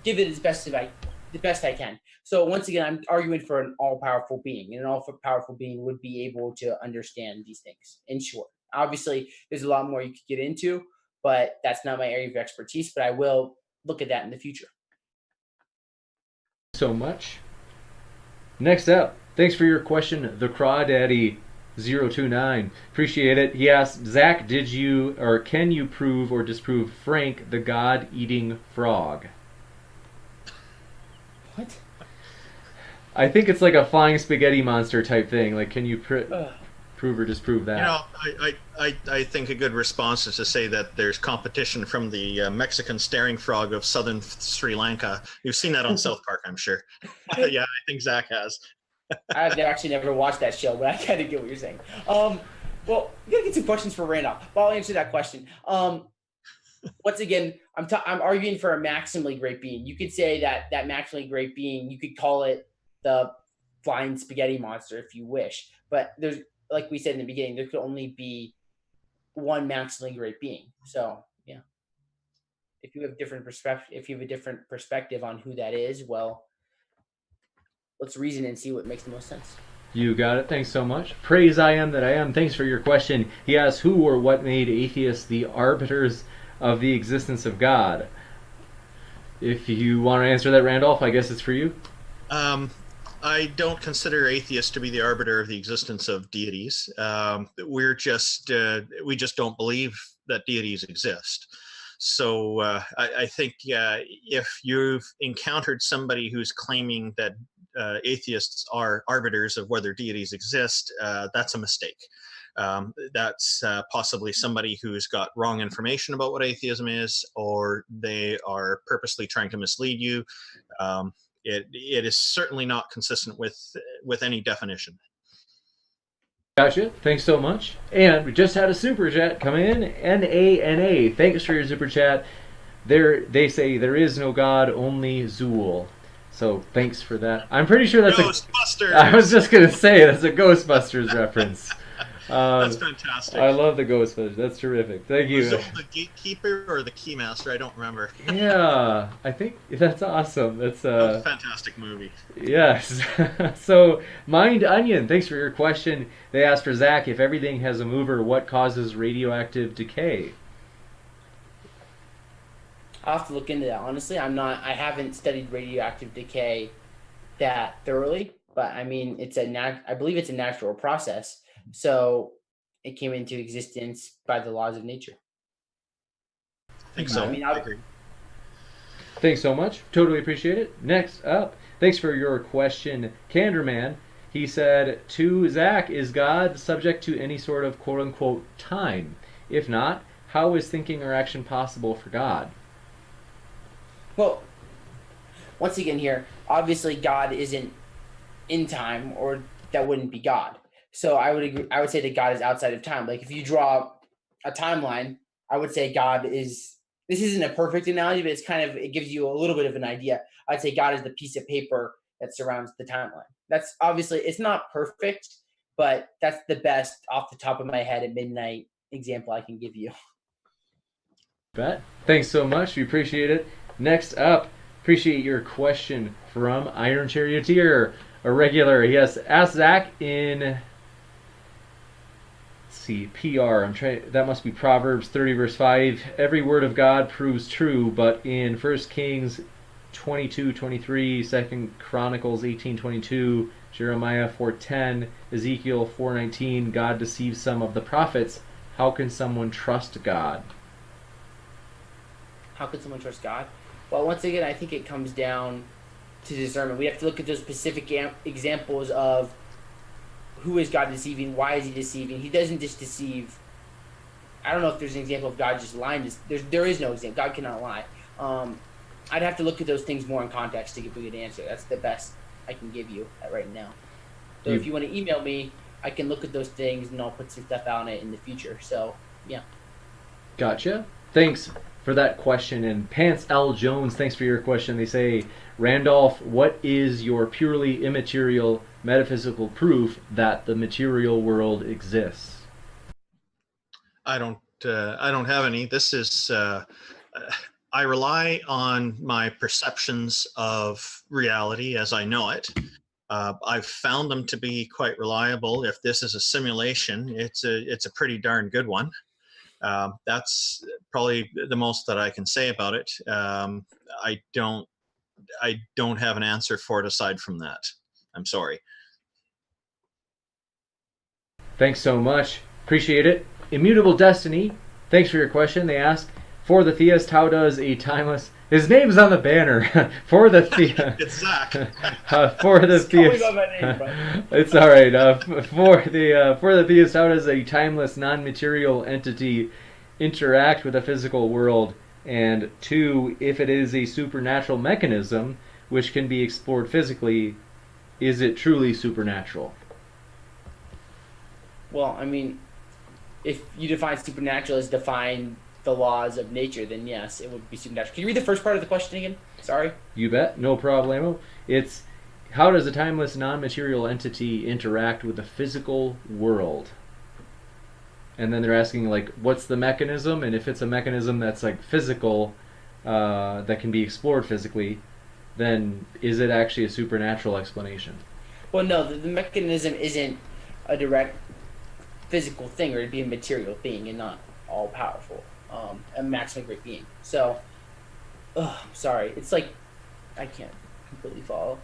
give it the best I can. So once again, I'm arguing for an all-powerful being, and an all-powerful being would be able to understand these things, in short. Obviously, there's a lot more you could get into, but that's not my area of expertise, but I will look at that in the future. So much. Next up, thanks for your question, the Crawdaddy 029. Appreciate it. He asked, Zac, did you or can you prove or disprove Frank the God-eating frog? What? I think it's like a flying spaghetti monster type thing. Like, can you prove or disprove that? You know, I think a good response is to say that there's competition from the Mexican staring frog of southern Sri Lanka. You've seen that on South Park, I'm sure. Yeah, I think Zac has. I've actually never watched that show, but I kind of get what you're saying. Well, we gotta get some questions for Randolph. But I'll answer that question. Once again, I'm arguing for a maximally great being. You could say that maximally great being, you could call it the flying spaghetti monster if you wish. But there's, like we said in the beginning, there could only be one maximally great being. So yeah, if you have a different perspective on who that is, well, let's reason and see what makes the most sense. You got it. Thanks so much. Praise I am that I am. Thanks for your question. He asks, who or what made atheists the arbiters of the existence of God? If you want to answer that, Randolph, I guess it's for you. I don't consider atheists to be the arbiter of the existence of deities. We just don't believe that deities exist. So I think if you've encountered somebody who's claiming that atheists are arbiters of whether deities exist, that's a mistake. That's possibly somebody who's got wrong information about what atheism is, or they are purposely trying to mislead you. It is certainly not consistent with any definition. Gotcha. Thanks so much. And we just had a super chat come in. NANA. Thanks for your super chat. They say there is no God, only Zool. So thanks for that. I'm pretty sure that's Ghostbusters. I was just gonna say that's a Ghostbusters reference. That's fantastic. I love the Ghostbusters. That's terrific. Thank you. Was it the gatekeeper or the keymaster? I don't remember. Yeah, I think that's awesome. That's a fantastic movie. Yes. So, Mind Onion, thanks for your question. They asked for Zac, if everything has a mover, what causes radioactive decay? I'll have to look into that. Honestly, I haven't studied radioactive decay that thoroughly, but I mean, I believe it's a natural process. So it came into existence by the laws of nature. I think so. I agree. Thanks so much. Totally appreciate it. Next up, thanks for your question, Canderman. He said, to Zac, is God subject to any sort of quote-unquote time? If not, how is thinking or action possible for God? Well, once again here, obviously God isn't in time, or that wouldn't be God. So I would agree. I would say that God is outside of time. Like if you draw a timeline, I would say God is. This isn't a perfect analogy, but it gives you a little bit of an idea. I'd say God is the piece of paper that surrounds the timeline. That's obviously, it's not perfect, but that's the best off the top of my head at midnight example I can give you. Bet. Thanks so much. We appreciate it. Next up, appreciate your question from Iron Charioteer, a regular. Yes, ask Zac in see, PR. That must be Proverbs 30 verse 5. Every word of God proves true, but in 1 Kings 22:23, 2 Chronicles 18:22, Jeremiah 4:10, Ezekiel 4:19, God deceives some of the prophets. How can someone trust God? How can someone trust God? Well, once again, I think it comes down to discernment. We have to look at those specific examples of who is God deceiving, why is he deceiving. He doesn't just deceive. I don't know if there's an example of God just lying. There is no example. God cannot lie. I'd have to look at those things more in context to give a good answer. That's the best I can give you right now. So if you want to email me, I can look at those things and I'll put some stuff out on it in the future. So, yeah. Gotcha. Thanks for that question. And Pants L. Jones, thanks for your question. They say, Randolph, what is your purely immaterial metaphysical proof that the material world exists? I don't have any. This is I rely on my perceptions of reality as I know it. I've found them to be quite reliable. If this is a simulation, it's a pretty darn good one. That's probably the most that I can say about it. I don't have an answer for it aside from that. I'm sorry. Thanks so much. Appreciate it. Immutable Destiny, thanks for your question. They ask, for the theist, how does a timeless... His name's on the banner. For the theist... It's Zac. For the theist... It's all right. For the theist, how does a timeless, non-material entity interact with a physical world? And 2, if it is a supernatural mechanism which can be explored physically, is it truly supernatural? Well, I mean, if you define supernatural as define the laws of nature, then yes, it would be supernatural. Can you read the first part of the question again? Sorry. You bet. No problemo. It's, how does a timeless, non-material entity interact with the physical world? And then they're asking, like, what's the mechanism? And if it's a mechanism that's, like, physical, that can be explored physically, then is it actually a supernatural explanation? Well, no, the mechanism isn't a direct physical thing, or it'd be a material being and not all-powerful, a maximum great being. So, I'm sorry. It's like, I can't completely follow.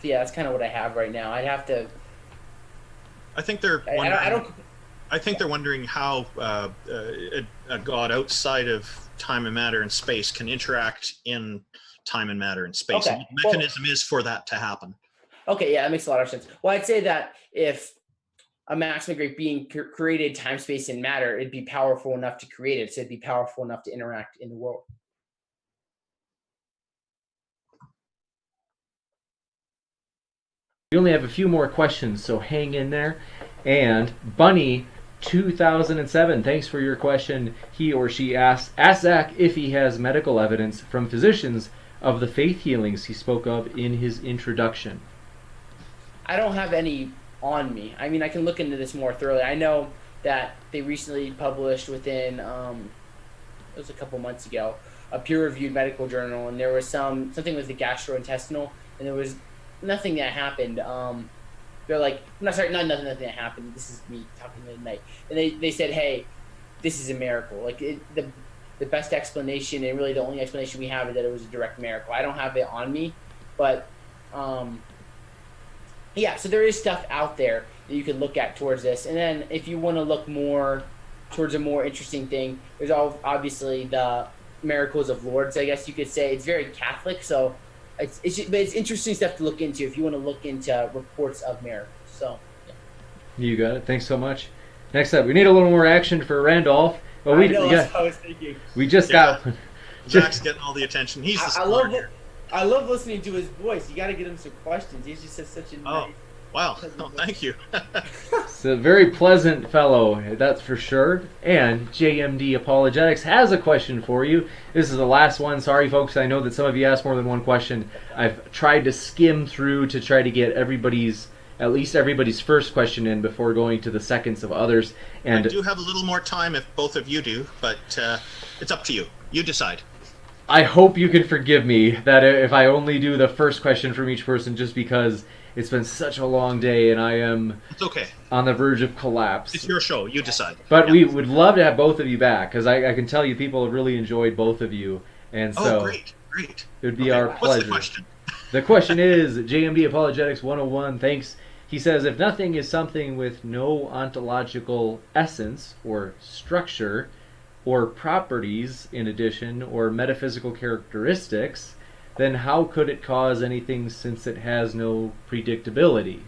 Yeah, that's kind of what I have right now. I'd have to... I think they're wondering, I think they're wondering how a god outside of time and matter and space can interact in time and matter and space. Okay. And the mechanism is for that to happen. Okay, yeah, that makes a lot of sense. Well, I'd say that if a maximum great being created time, space, and matter, it'd be powerful enough to create it, so it'd be powerful enough to interact in the world. We only have a few more questions, so hang in there. And Bunny 2007, thanks for your question. He or she asks, ask Zac if he has medical evidence from physicians of the faith healings he spoke of in his introduction. I don't have any on me. I mean, I can look into this more thoroughly. I know that they recently published within, it was a couple months ago, a peer-reviewed medical journal, and there was something with the gastrointestinal, and there was nothing that happened. They're like, nothing that happened. This is me talking midnight. And they said, hey, this is a miracle. Like, the best explanation, and really the only explanation we have, is that it was a direct miracle. I don't have it on me, but yeah, so there is stuff out there that you can look at towards this. And then if you want to look more towards a more interesting thing, there's obviously the miracles of Lourdes, I guess you could say. It's very Catholic, so but it's interesting stuff to look into if you want to look into reports of miracles. So, yeah. You got it. Thanks so much. Next up, we need a little more action for Randolph. Well, I know, that's what I was thinking. We just got... Zac's getting all the attention. He's the supporter. I love listening to his voice. You got to get him some questions. He just has such a nice... Wow. Oh, thank you. He's a very pleasant fellow, that's for sure. And JMD Apologetics has a question for you. This is the last one. Sorry, folks. I know that some of you asked more than one question. I've tried to skim through to try to get at least everybody's first question in before going to the seconds of others. And I do have a little more time if both of you do, but it's up to you. You decide. I hope you can forgive me that if I only do the first question from each person, just because It's been such a long day, and I am It's okay. on the verge of collapse. It's your show. You decide. But Yeah. we would love to have both of you back, because I can tell you people have really enjoyed both of you. And so Great. it would be Okay, our what's pleasure. the question? The question is, JMD Apologetics 101, thanks. He says, if nothing is something with no ontological essence or structure or properties in addition or metaphysical characteristics, then how could it cause anything since it has no predictability?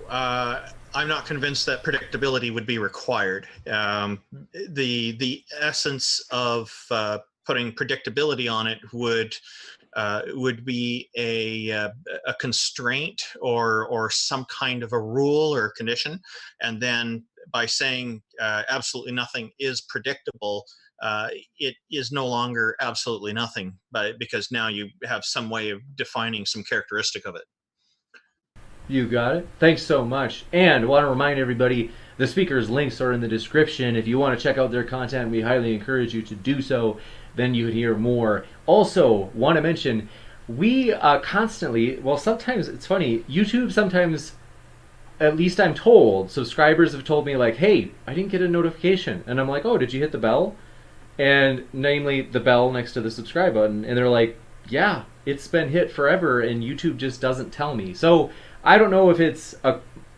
I'm not convinced that predictability would be required. The essence of putting predictability on it would be a constraint or some kind of a rule or condition, and then by saying absolutely nothing is predictable, it is no longer absolutely nothing, because now you have some way of defining some characteristic of it. You got it. Thanks so much. And I want to remind everybody, the speakers' links are in the description. If you want to check out their content, we highly encourage you to do so. Then you can hear more. Also, want to mention, we constantly, well, sometimes, it's funny, YouTube sometimes, at least I'm told, subscribers have told me, like, hey, I didn't get a notification. And I'm like, oh, did you hit the bell? And namely, the bell next to the subscribe button. And they're like, yeah, it's been hit forever, and YouTube just doesn't tell me. So I don't know if it's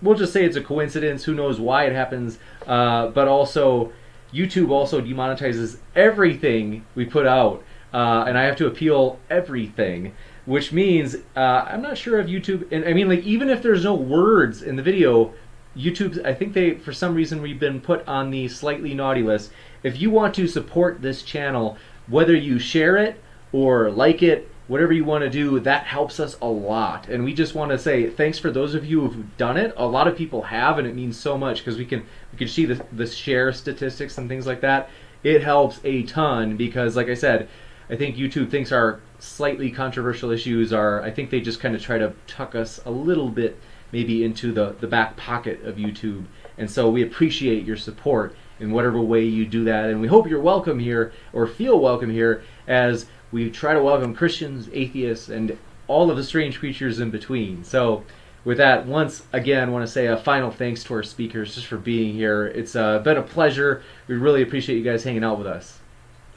we'll just say it's a coincidence. Who knows why it happens? But also, YouTube also demonetizes everything we put out, and I have to appeal everything, which means I'm not sure if YouTube. And I mean, like, even if there's no words in the video, YouTube, I think they, for some reason, we've been put on the slightly naughty list. If you want to support this channel, whether you share it or like it, whatever you want to do, that helps us a lot. And we just want to say thanks for those of you who've done it. A lot of people have, and it means so much, because we can see the share statistics and things like that. It helps a ton, because, like I said, I think YouTube thinks our slightly controversial issues are, I think they just kind of try to tuck us a little bit maybe into the back pocket of YouTube. And so we appreciate your support in whatever way you do that. And we hope you're welcome here, or feel welcome here, as we try to welcome Christians, atheists, and all of the strange creatures in between. So with that, once again, I want to say a final thanks to our speakers just for being here. It's been a pleasure. We really appreciate you guys hanging out with us.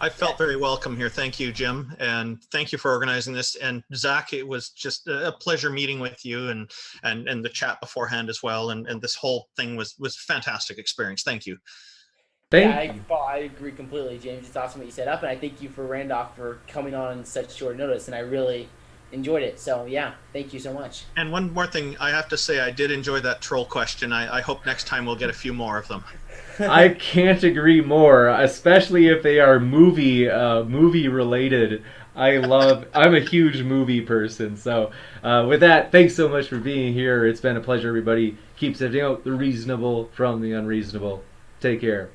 I felt very welcome here. Thank you, Jim. And thank you for organizing this. And Zac, it was just a pleasure meeting with you, and the chat beforehand as well. And this whole thing was a fantastic experience. Thank you. I agree completely, James. It's awesome what you set up, and I thank you for Randolph for coming on such short notice, and I really enjoyed it. So yeah, thank you so much. And one more thing, I have to say, I did enjoy that troll question. I hope next time we'll get a few more of them. I can't agree more, especially if they are movie related. I'm a huge movie person. So with that, thanks so much for being here. It's been a pleasure, everybody. Keep sifting out the reasonable from the unreasonable. Take care.